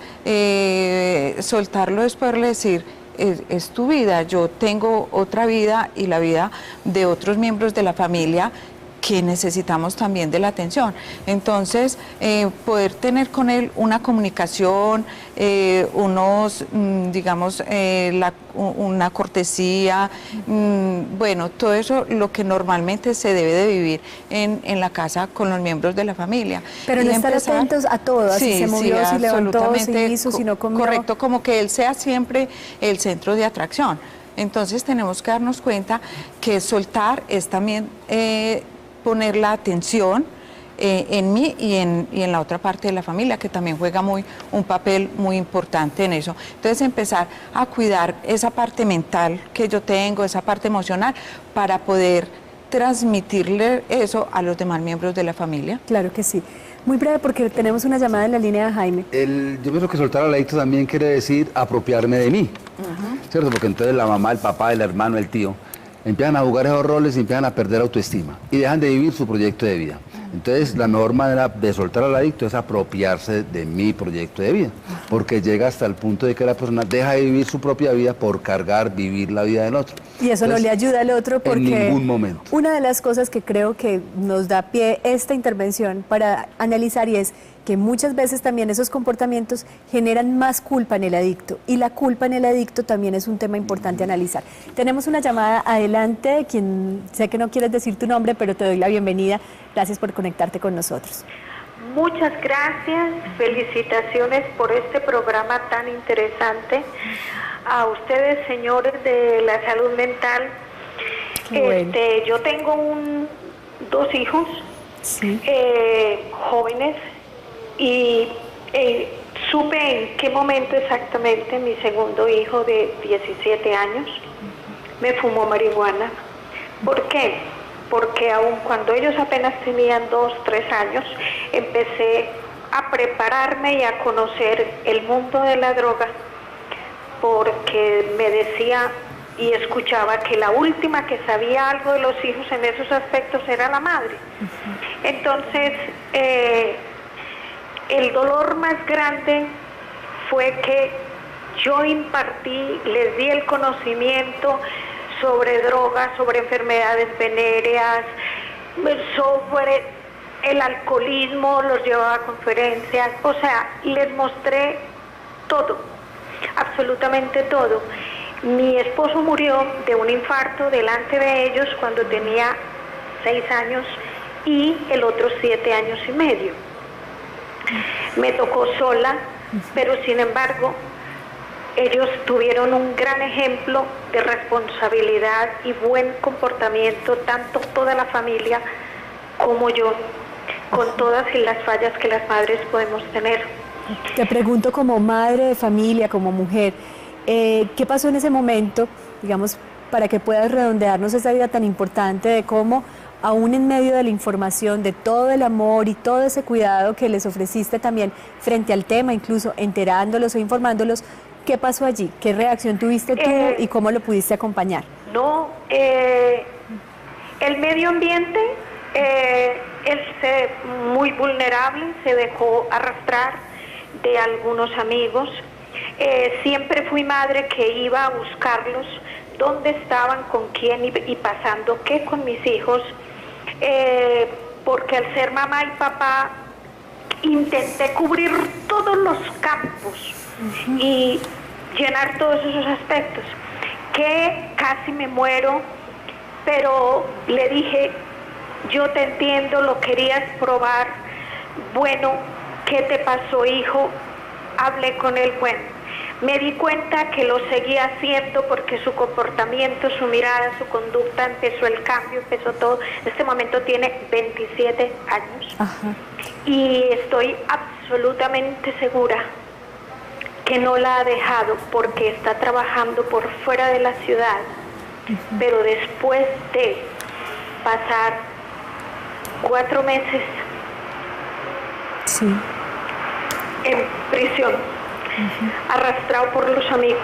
soltarlo es poderle decir, es tu vida, yo tengo otra vida y la vida de otros miembros de la familia que necesitamos también de la atención. Entonces, poder tener con él una comunicación, digamos, una cortesía, bueno, todo eso lo que normalmente se debe de vivir en la casa con los miembros de la familia. Pero no estar atentos a todo, sí, si se movió, sí, si levantó, si absolutamente, hizo, si no comió. Correcto, como que él sea siempre el centro de atracción. Entonces tenemos que darnos cuenta que soltar es también poner la atención en mí y en la otra parte de la familia, que también juega un papel muy importante en eso. Entonces empezar a cuidar esa parte mental que yo tengo, esa parte emocional, para poder transmitirle eso a los demás miembros de la familia. Claro que sí. Muy breve, porque tenemos una llamada en la línea de Jaime. Yo pienso que soltar al adicto también quiere decir apropiarme de mí, ¿cierto? Porque entonces la mamá, el papá, el hermano, el tío empiezan a jugar esos roles y empiezan a perder autoestima y dejan de vivir su proyecto de vida. Entonces, la mejor manera de soltar al adicto es apropiarse de mi proyecto de vida, porque llega hasta el punto de que la persona deja de vivir su propia vida por vivir la vida del otro. Y eso no le ayuda al otro, porque en ningún momento. Una de las cosas que creo que nos da pie esta intervención para analizar, y es que muchas veces también esos comportamientos generan más culpa en el adicto, y la culpa en el adicto también es un tema importante a analizar. Tenemos una llamada adelante, quien sé que no quieres decir tu nombre, pero te doy la bienvenida. Gracias por conectarte con nosotros. Muchas gracias, felicitaciones por este programa tan interesante. A ustedes, señores de la salud mental. Bueno. Yo tengo dos hijos, sí, jóvenes, y supe en qué momento exactamente mi segundo hijo de 17 años me fumó marihuana. ¿Por qué? Porque aun cuando ellos apenas tenían 2, 3 años, empecé a prepararme y a conocer el mundo de la droga, porque me decía y escuchaba que la última que sabía algo de los hijos en esos aspectos era la madre. Entonces, el dolor más grande fue que yo impartí, les di el conocimiento sobre drogas, sobre enfermedades venéreas, sobre el alcoholismo, los llevaba a conferencias, o sea, les mostré todo, absolutamente todo. Mi esposo murió de un infarto delante de ellos cuando tenía 6 años y el otro 7 años y medio. Me tocó sola, pero sin embargo, ellos tuvieron un gran ejemplo de responsabilidad y buen comportamiento, tanto toda la familia como yo, con todas las fallas que las madres podemos tener. Te pregunto, como madre de familia, como mujer, ¿qué pasó en ese momento, digamos, para que puedas redondearnos esa vida tan importante de cómo, aún en medio de la información, de todo el amor y todo ese cuidado que les ofreciste también frente al tema, incluso enterándolos o informándolos, ¿qué pasó allí? ¿Qué reacción tuviste tú y cómo lo pudiste acompañar? No, el medio ambiente, él muy vulnerable, se dejó arrastrar de algunos amigos. Siempre fui madre que iba a buscarlos, dónde estaban, con quién y pasando qué con mis hijos, porque al ser mamá y papá intenté cubrir todos los campos y llenar todos esos aspectos, que casi me muero, pero le dije, yo te entiendo, lo querías probar, bueno, ¿qué te pasó, hijo? Hablé con él, bueno, me di cuenta que lo seguía haciendo porque su comportamiento, su mirada, su conducta, empezó el cambio, empezó todo. En este momento tiene 27 años. Ajá. Y estoy absolutamente segura que no la ha dejado porque está trabajando por fuera de la ciudad. Pero después de pasar 4 meses en prisión, arrastrado por los amigos,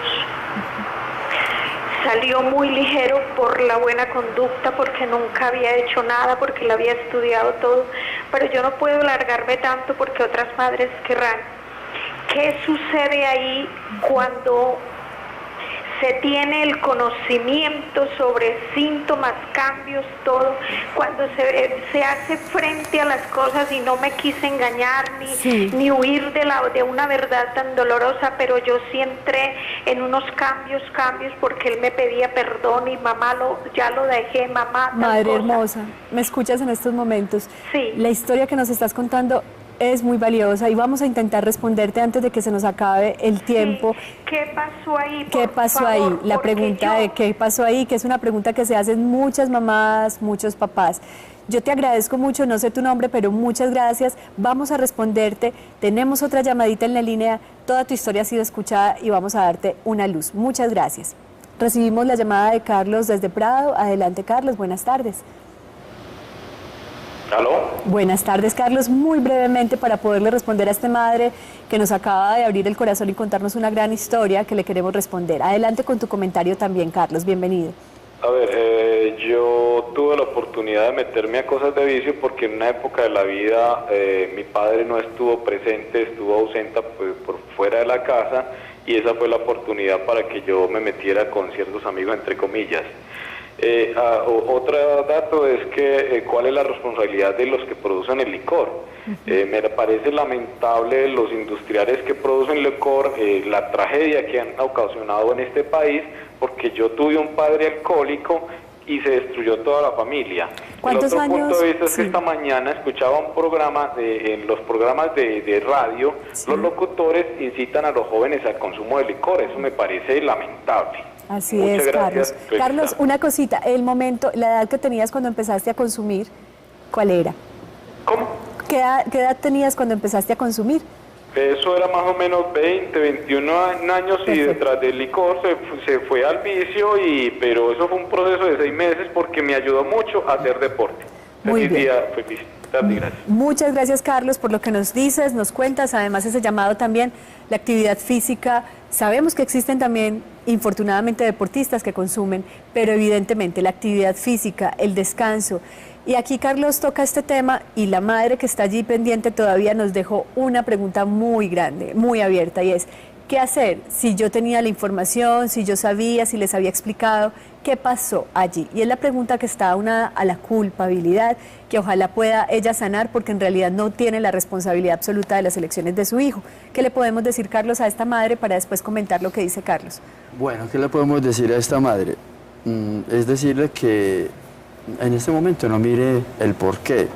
salió muy ligero por la buena conducta, porque nunca había hecho nada, porque lo había estudiado todo, pero yo no puedo largarme tanto porque otras madres querrán. ¿Qué sucede ahí cuando se tiene el conocimiento sobre síntomas, cambios, todo, cuando se hace frente a las cosas, y no me quise engañar ni huir de una verdad tan dolorosa, pero yo sí entré en unos cambios, porque él me pedía perdón y mamá, ya lo dejé, mamá. Madre hermosa, ¿me escuchas en estos momentos? Sí. La historia que nos estás contando es muy valiosa y vamos a intentar responderte antes de que se nos acabe el tiempo. Sí. ¿Qué pasó ahí? ¿Qué pasó ahí? La pregunta de qué pasó ahí, que es una pregunta que se hacen muchas mamás, muchos papás. Yo te agradezco mucho, no sé tu nombre, pero muchas gracias. Vamos a responderte. Tenemos otra llamadita en la línea. Toda tu historia ha sido escuchada y vamos a darte una luz. Muchas gracias. Recibimos la llamada de Carlos desde Prado. Adelante, Carlos. Buenas tardes. ¿Aló? Buenas tardes, Carlos. Muy brevemente, para poderle responder a esta madre que nos acaba de abrir el corazón y contarnos una gran historia que le queremos responder. Adelante con tu comentario también, Carlos. Bienvenido. A ver, yo tuve la oportunidad de meterme a cosas de vicio porque en una época de la vida mi padre no estuvo presente, estuvo ausente pues, por fuera de la casa, y esa fue la oportunidad para que yo me metiera con ciertos amigos, entre comillas. Otro dato es que cuál es la responsabilidad de los que producen el licor. Me parece lamentable los industriales que producen licor, la tragedia que han ocasionado en este país, porque yo tuve un padre alcohólico y se destruyó toda la familia. ¿Cuántos el otro años? punto de vista es Sí. que esta mañana escuchaba un programa, en los programas de radio, Sí. los locutores incitan a los jóvenes al consumo de licor. Eso me parece lamentable. Así Muchas es, gracias. Carlos. Carlos, una cosita, el momento, la edad que tenías cuando empezaste a consumir, ¿cuál era? ¿Cómo? ¿Qué edad tenías cuando empezaste a consumir? Eso era más o menos 20, 21 años. Perfecto. Y detrás del licor se fue al vicio, pero eso fue un proceso de 6 meses porque me ayudó mucho a hacer deporte. Muy Feliz bien. día, feliz tarde, gracias. Muchas gracias, Carlos, por lo que nos dices, nos cuentas, además ese llamado también, la actividad física. Sabemos que existen también, infortunadamente, deportistas que consumen, pero evidentemente la actividad física, el descanso. Y aquí Carlos toca este tema y la madre que está allí pendiente todavía nos dejó una pregunta muy grande, muy abierta, y es, ¿qué hacer si yo tenía la información, si yo sabía, si les había explicado? ¿Qué pasó allí? Y es la pregunta que está unada a la culpabilidad, que ojalá pueda ella sanar, porque en realidad no tiene la responsabilidad absoluta de las elecciones de su hijo. ¿Qué le podemos decir, Carlos, a esta madre para después comentar lo que dice Carlos? Bueno, ¿qué le podemos decir a esta madre? Es decirle que en este momento no mire el por qué.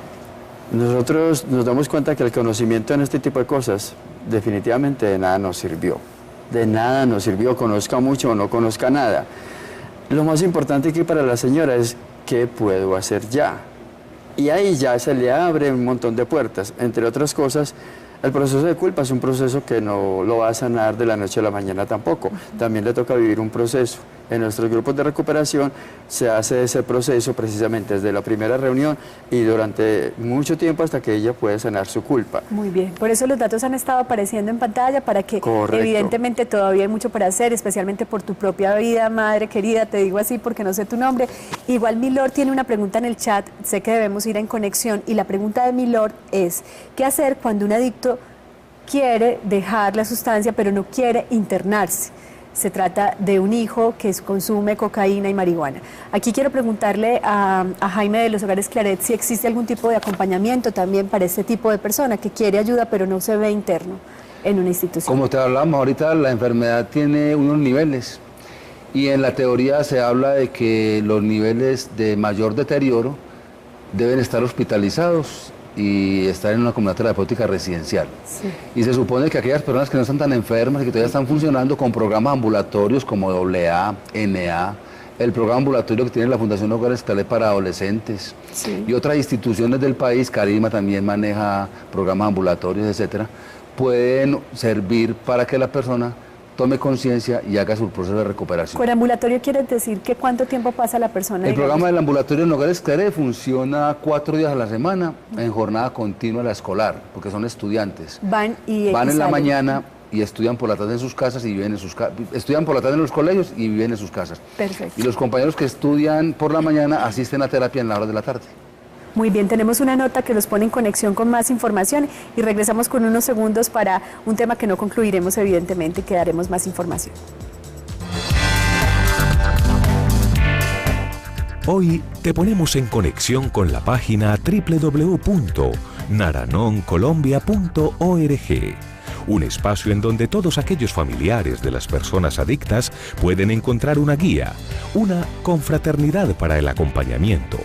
Nosotros nos damos cuenta que el conocimiento en este tipo de cosas definitivamente de nada nos sirvió. De nada nos sirvió, conozca mucho o no conozca nada. Lo más importante aquí para la señora es ¿qué puedo hacer ya? Y ahí ya se le abre un montón de puertas. Entre otras cosas, el proceso de culpa es un proceso que no lo va a sanar de la noche a la mañana tampoco. También le toca vivir un proceso. En nuestros grupos de recuperación se hace ese proceso precisamente desde la primera reunión y durante mucho tiempo hasta que ella puede sanar su culpa. Muy bien, por eso los datos han estado apareciendo en pantalla para que Correcto. evidentemente todavía hay mucho para hacer, especialmente por tu propia vida, madre querida, te digo así porque no sé tu nombre. Igual Milord tiene una pregunta en el chat, sé que debemos ir en conexión, y la pregunta de Milord es, ¿qué hacer cuando un adicto quiere dejar la sustancia pero no quiere internarse? Se trata de un hijo que consume cocaína y marihuana. Aquí quiero preguntarle a Jaime de los Hogares Claret si existe algún tipo de acompañamiento también para este tipo de persona que quiere ayuda pero no se ve interno en una institución. Como te hablamos ahorita, la enfermedad tiene unos niveles y en la teoría se habla de que los niveles de mayor deterioro deben estar hospitalizados y estar en una comunidad terapéutica residencial. Sí. Y se supone que aquellas personas que no están tan enfermas y que todavía están funcionando con programas ambulatorios como AA, NA, el programa ambulatorio que tiene la Fundación Hogares Claret para adolescentes, Sí. y otras instituciones del país, Carisma también maneja programas ambulatorios, etcétera, pueden servir para que la persona tome conciencia y haga su proceso de recuperación. Con ambulatorio quiere decir que cuánto tiempo pasa la persona. El digamos? programa del ambulatorio en Hogares Claret funciona 4 días a la semana en jornada continua la escolar, porque son estudiantes. Van y en la salen. mañana y estudian por la tarde en sus casas y viven en sus casas. Estudian por la tarde en los colegios y viven en sus casas. Perfecto. Y los compañeros que estudian por la mañana asisten a terapia en la hora de la tarde. Muy bien, tenemos una nota que nos pone en conexión con más información y regresamos con unos segundos para un tema que no concluiremos evidentemente y que daremos más información. Hoy te ponemos en conexión con la página www.naranoncolombia.org, un espacio en donde todos aquellos familiares de las personas adictas pueden encontrar una guía, una confraternidad para el acompañamiento.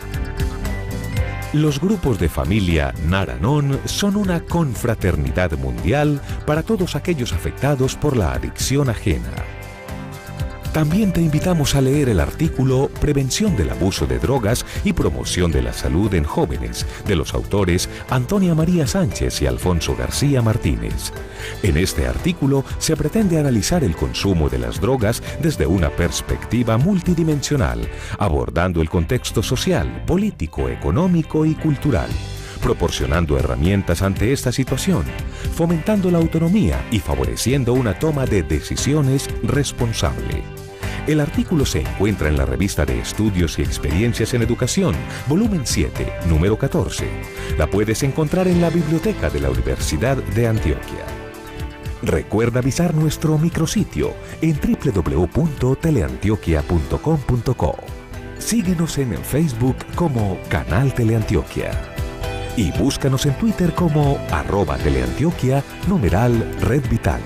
Los grupos de familia Naranon son una confraternidad mundial para todos aquellos afectados por la adicción ajena. También te invitamos a leer el artículo Prevención del abuso de drogas y promoción de la salud en jóvenes, de los autores Antonia María Sánchez y Alfonso García Martínez. En este artículo se pretende analizar el consumo de las drogas desde una perspectiva multidimensional, abordando el contexto social, político, económico y cultural, proporcionando herramientas ante esta situación, fomentando la autonomía y favoreciendo una toma de decisiones responsable. El artículo se encuentra en la revista de Estudios y Experiencias en Educación, volumen 7, número 14. La puedes encontrar en la biblioteca de la Universidad de Antioquia. Recuerda visitar nuestro micrositio en www.teleantioquia.com.co. Síguenos en Facebook como Canal Teleantioquia. Y búscanos en Twitter como @teleantioquia, #Red Vital.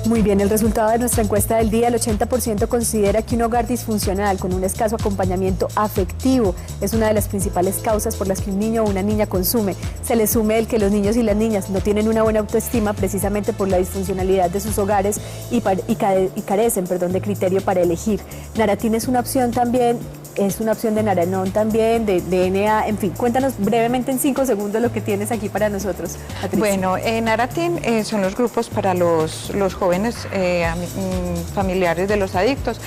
Muy bien, el resultado de nuestra encuesta del día, el 80% considera que un hogar disfuncional con un escaso acompañamiento afectivo es una de las principales causas por las que un niño o una niña consume. Se le sume el que los niños y las niñas no tienen una buena autoestima precisamente por la disfuncionalidad de sus hogares y carecen de criterio para elegir. Naratín es una opción también, es una opción de Naranon también, de DNA, en fin, cuéntanos brevemente en 5 segundos lo que tienes aquí para nosotros, Patricia. Bueno, Naratín son los grupos para los jóvenes familiares de los adictos.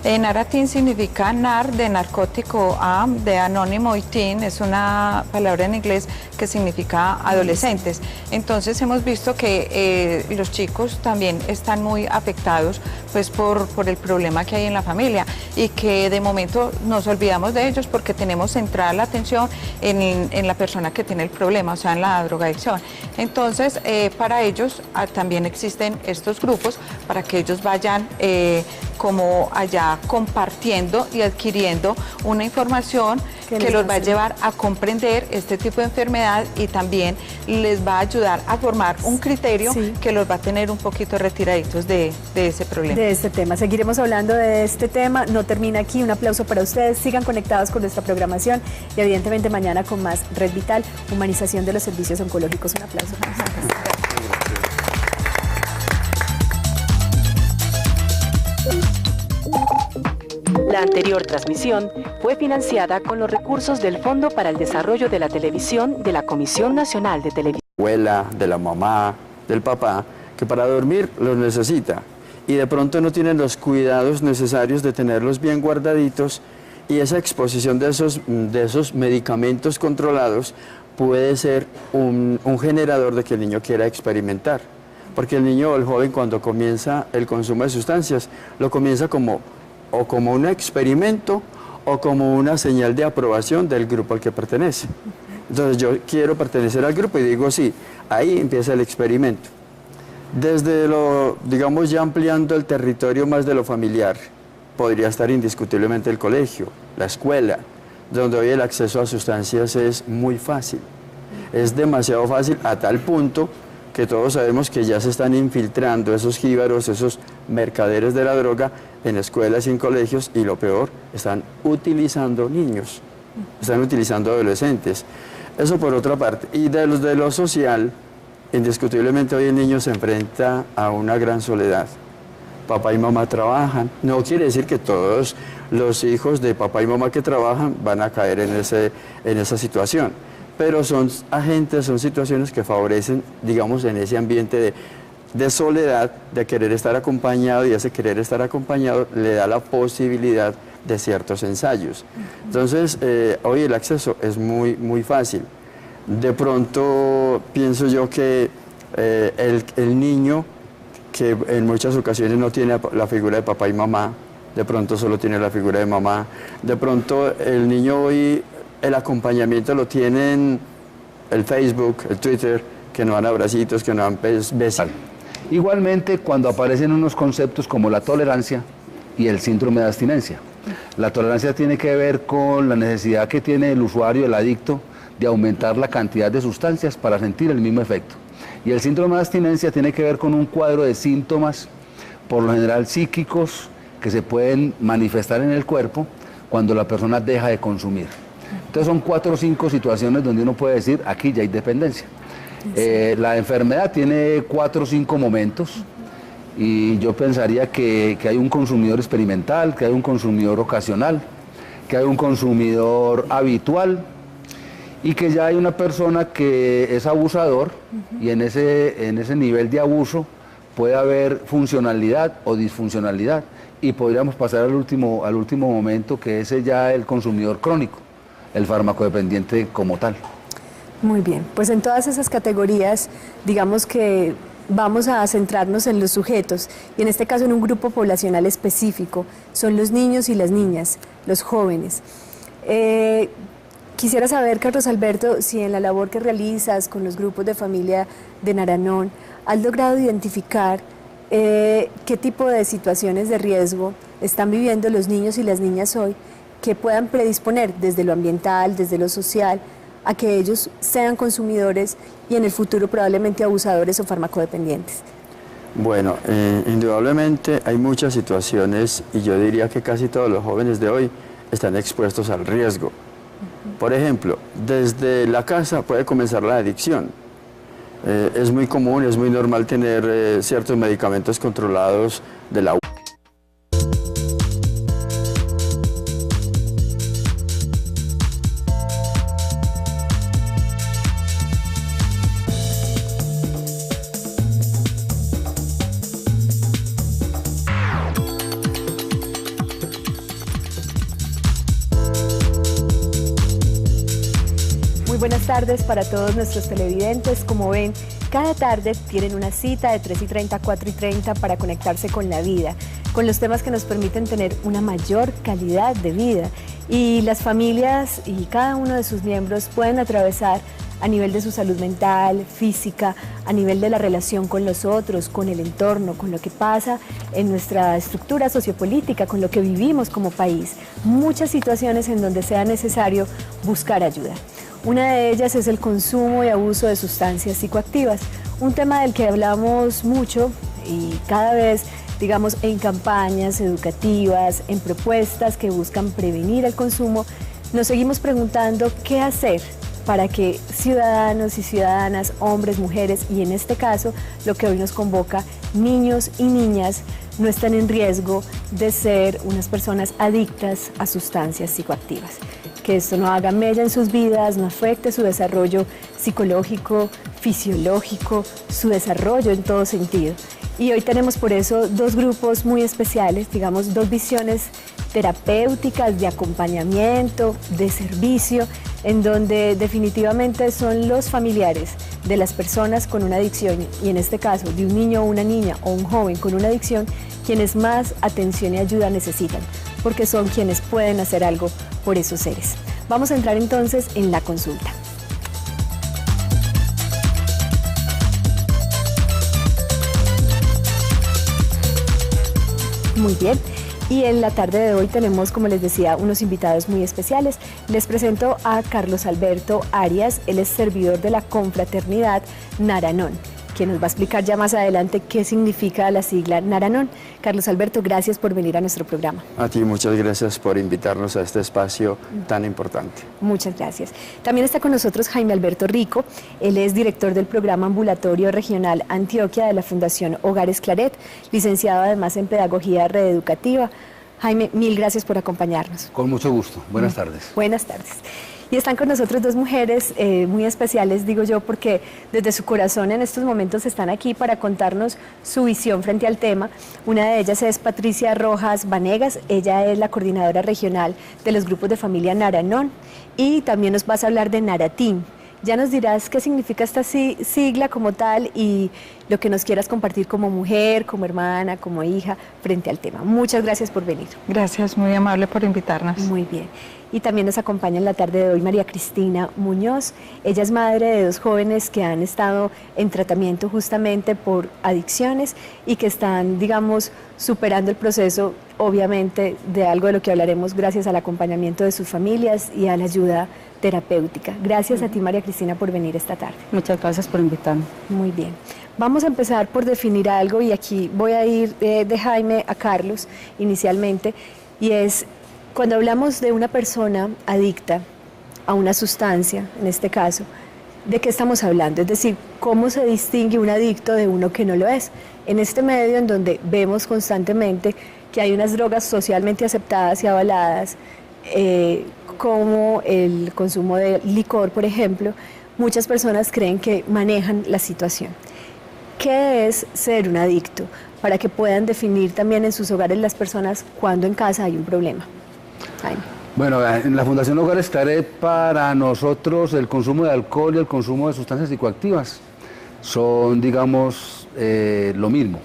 Naratín significa nar de narcótico, am de anónimo y teen es una palabra en inglés que significa adolescentes. Entonces hemos visto que los chicos también están muy afectados pues por el problema que hay en la familia y que de momento nos olvidamos de ellos porque tenemos centrada la atención en la persona que tiene el problema, o sea, en la drogadicción. Entonces, para ellos también existen estos grupos para que ellos vayan como allá compartiendo y adquiriendo una información que los va a llevar a comprender este tipo de enfermedad y también les va a ayudar a formar un criterio que los va a tener un poquito retiraditos de ese problema. De este tema. Seguiremos hablando de este tema. No termina aquí. Un aplauso para ustedes. Sigan conectados con nuestra programación y evidentemente mañana con más Red Vital, humanización de los servicios oncológicos. Un aplauso. La anterior transmisión fue financiada con los recursos del Fondo para el Desarrollo de la Televisión de la Comisión Nacional de Televisión. Abuela, de la mamá, del papá, que para dormir los necesita y de pronto no tienen los cuidados necesarios de tenerlos bien guardaditos y esa exposición de esos medicamentos controlados puede ser un generador de que el niño quiera experimentar. Porque el niño o el joven cuando comienza el consumo de sustancias lo comienza como un experimento o como una señal de aprobación del grupo al que pertenece. Entonces yo quiero pertenecer al grupo y digo sí, ahí empieza el experimento. Desde digamos ya ampliando el territorio más de lo familiar, podría estar indiscutiblemente el colegio, la escuela, donde hoy el acceso a sustancias es muy fácil. Es demasiado fácil a tal punto que todos sabemos que ya se están infiltrando esos jíbaros, esos mercaderes de la droga en escuelas y en colegios y lo peor, están utilizando niños, están utilizando adolescentes. Eso por otra parte. Y de lo social, indiscutiblemente hoy el niño se enfrenta a una gran soledad. Papá y mamá trabajan. No quiere decir que todos los hijos de papá y mamá que trabajan van a caer en esa situación. Pero son agentes, son situaciones que favorecen, digamos, en ese ambiente de soledad, de querer estar acompañado, y ese querer estar acompañado le da la posibilidad de ciertos ensayos. Entonces, hoy el acceso es muy, muy fácil. De pronto, pienso yo que el niño, que en muchas ocasiones no tiene la figura de papá y mamá, de pronto solo tiene la figura de mamá, de pronto el niño hoy, el acompañamiento lo tienen el Facebook, el Twitter, que no dan abracitos, que no dan besos. Igualmente, cuando aparecen unos conceptos como la tolerancia y el síndrome de abstinencia. La tolerancia tiene que ver con la necesidad que tiene el usuario, el adicto, de aumentar la cantidad de sustancias para sentir el mismo efecto. Y el síndrome de abstinencia tiene que ver con un cuadro de síntomas, por lo general psíquicos, que se pueden manifestar en el cuerpo cuando la persona deja de consumir. Entonces son 4 o 5 situaciones donde uno puede decir, aquí ya hay dependencia. La enfermedad tiene 4 o 5 momentos y yo pensaría que hay un consumidor experimental, que hay un consumidor ocasional, que hay un consumidor habitual y que ya hay una persona que es abusador y en ese nivel de abuso puede haber funcionalidad o disfuncionalidad y podríamos pasar al último momento, que ese ya el consumidor crónico, el farmacodependiente como tal. Muy bien, pues en todas esas categorías, digamos que vamos a centrarnos en los sujetos y en este caso en un grupo poblacional específico, son los niños y las niñas, los jóvenes. Quisiera saber, Carlos Alberto, si en la labor que realizas con los grupos de familia de Naranón, has logrado identificar qué tipo de situaciones de riesgo están viviendo los niños y las niñas hoy que puedan predisponer desde lo ambiental, desde lo social, a que ellos sean consumidores y en el futuro probablemente abusadores o farmacodependientes. Bueno, indudablemente hay muchas situaciones y yo diría que casi todos los jóvenes de hoy están expuestos al riesgo. Por ejemplo, desde la casa puede comenzar la adicción. Es muy común, es muy normal tener ciertos medicamentos controlados de la Buenas tardes para todos nuestros televidentes. Como ven, cada tarde tienen una cita de 3:30 a 4:30 para conectarse con la vida, con los temas que nos permiten tener una mayor calidad de vida. Y las familias y cada uno de sus miembros pueden atravesar a nivel de su salud mental, física, a nivel de la relación con los otros, con el entorno, con lo que pasa en nuestra estructura sociopolítica, con lo que vivimos como país. Muchas situaciones en donde sea necesario buscar ayuda. Una de ellas es el consumo y abuso de sustancias psicoactivas, un tema del que hablamos mucho y cada vez, digamos, en campañas educativas, en propuestas que buscan prevenir el consumo, nos seguimos preguntando qué hacer para que ciudadanos y ciudadanas, hombres, mujeres y en este caso, lo que hoy nos convoca, niños y niñas, no estén en riesgo de ser unas personas adictas a sustancias psicoactivas. Que esto no haga mella en sus vidas, no afecte su desarrollo psicológico, fisiológico, su desarrollo en todo sentido. Y hoy tenemos por eso 2 grupos muy especiales, digamos 2 visiones terapéuticas, de acompañamiento, de servicio, en donde definitivamente son los familiares de las personas con una adicción, y en este caso de un niño o una niña o un joven con una adicción, quienes más atención y ayuda necesitan, porque son quienes pueden hacer algo por esos seres. Vamos a entrar entonces en la consulta. Muy bien. Y en la tarde de hoy tenemos, como les decía, unos invitados muy especiales. Les presento a Carlos Alberto Arias, él es servidor de la confraternidad Naranón, quien nos va a explicar ya más adelante qué significa la sigla Naranón. Carlos Alberto, gracias por venir a nuestro programa. A ti, muchas gracias por invitarnos a este espacio tan importante. Muchas gracias. También está con nosotros Jaime Alberto Rico, él es director del programa ambulatorio regional Antioquia de la Fundación Hogares Claret, licenciado además en Pedagogía Reeducativa. Jaime, mil gracias por acompañarnos. Con mucho gusto. Buenas tardes. Buenas tardes. Y están con nosotros 2 mujeres muy especiales, digo yo, porque desde su corazón en estos momentos están aquí para contarnos su visión frente al tema. Una de ellas es Patricia Rojas Vanegas, ella es la coordinadora regional de los grupos de familia Naranón y también nos vas a hablar de Naratín, Ya nos dirás qué significa esta sigla como tal y lo que nos quieras compartir como mujer, como hermana, como hija, frente al tema. Muchas gracias por venir. Gracias, muy amable por invitarnos. Muy bien. Y también nos acompaña en la tarde de hoy María Cristina Muñoz. Ella es madre de 2 jóvenes que han estado en tratamiento justamente por adicciones y que están, digamos, superando el proceso, obviamente, de algo de lo que hablaremos gracias al acompañamiento de sus familias y a la ayuda terapéutica. Gracias a ti, María Cristina, por venir esta tarde. Muchas gracias por invitarme. Muy bien. Vamos a empezar por definir algo y aquí voy a ir de Jaime a Carlos inicialmente, y es cuando hablamos de una persona adicta a una sustancia, en este caso, ¿de qué estamos hablando? Es decir, ¿cómo se distingue un adicto de uno que no lo es? En este medio en donde vemos constantemente que hay unas drogas socialmente aceptadas y avaladas, como el consumo de licor, por ejemplo, muchas personas creen que manejan la situación. ¿Qué es ser un adicto? Para que puedan definir también en sus hogares las personas cuando en casa hay un problema. Jaime. Bueno, en la Fundación Hogares Claret, para nosotros el consumo de alcohol y el consumo de sustancias psicoactivas son, digamos, lo mismo.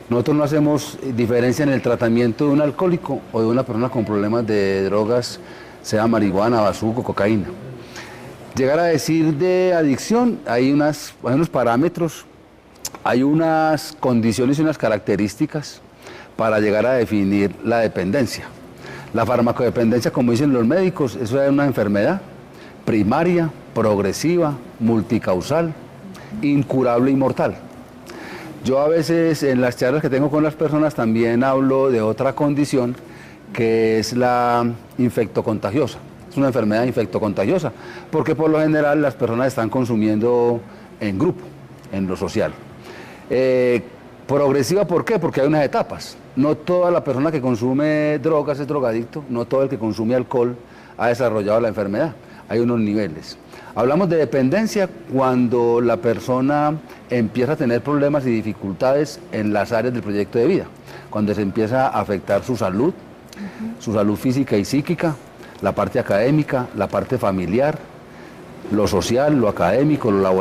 Nosotros no hacemos diferencia en el tratamiento de un alcohólico o de una persona con problemas de drogas, sea marihuana, bazuco, cocaína. Llegar a decir de adicción, hay unos parámetros, hay unas condiciones y unas características para llegar a definir la dependencia. La farmacodependencia, como dicen los médicos, eso es una enfermedad primaria, progresiva, multicausal, incurable y mortal. Yo a veces en las charlas que tengo con las personas también hablo de otra condición que es la infectocontagiosa. Es una enfermedad infectocontagiosa porque por lo general las personas están consumiendo en grupo, en lo social. Progresiva, ¿por qué? Porque hay unas etapas. No toda la persona que consume drogas es drogadicto, no todo el que consume alcohol ha desarrollado la enfermedad. Hay unos niveles. Hablamos de dependencia cuando la persona empieza a tener problemas y dificultades en las áreas del proyecto de vida, cuando se empieza a afectar su salud física y psíquica, la parte académica, la parte familiar, lo social, lo académico, lo laboral.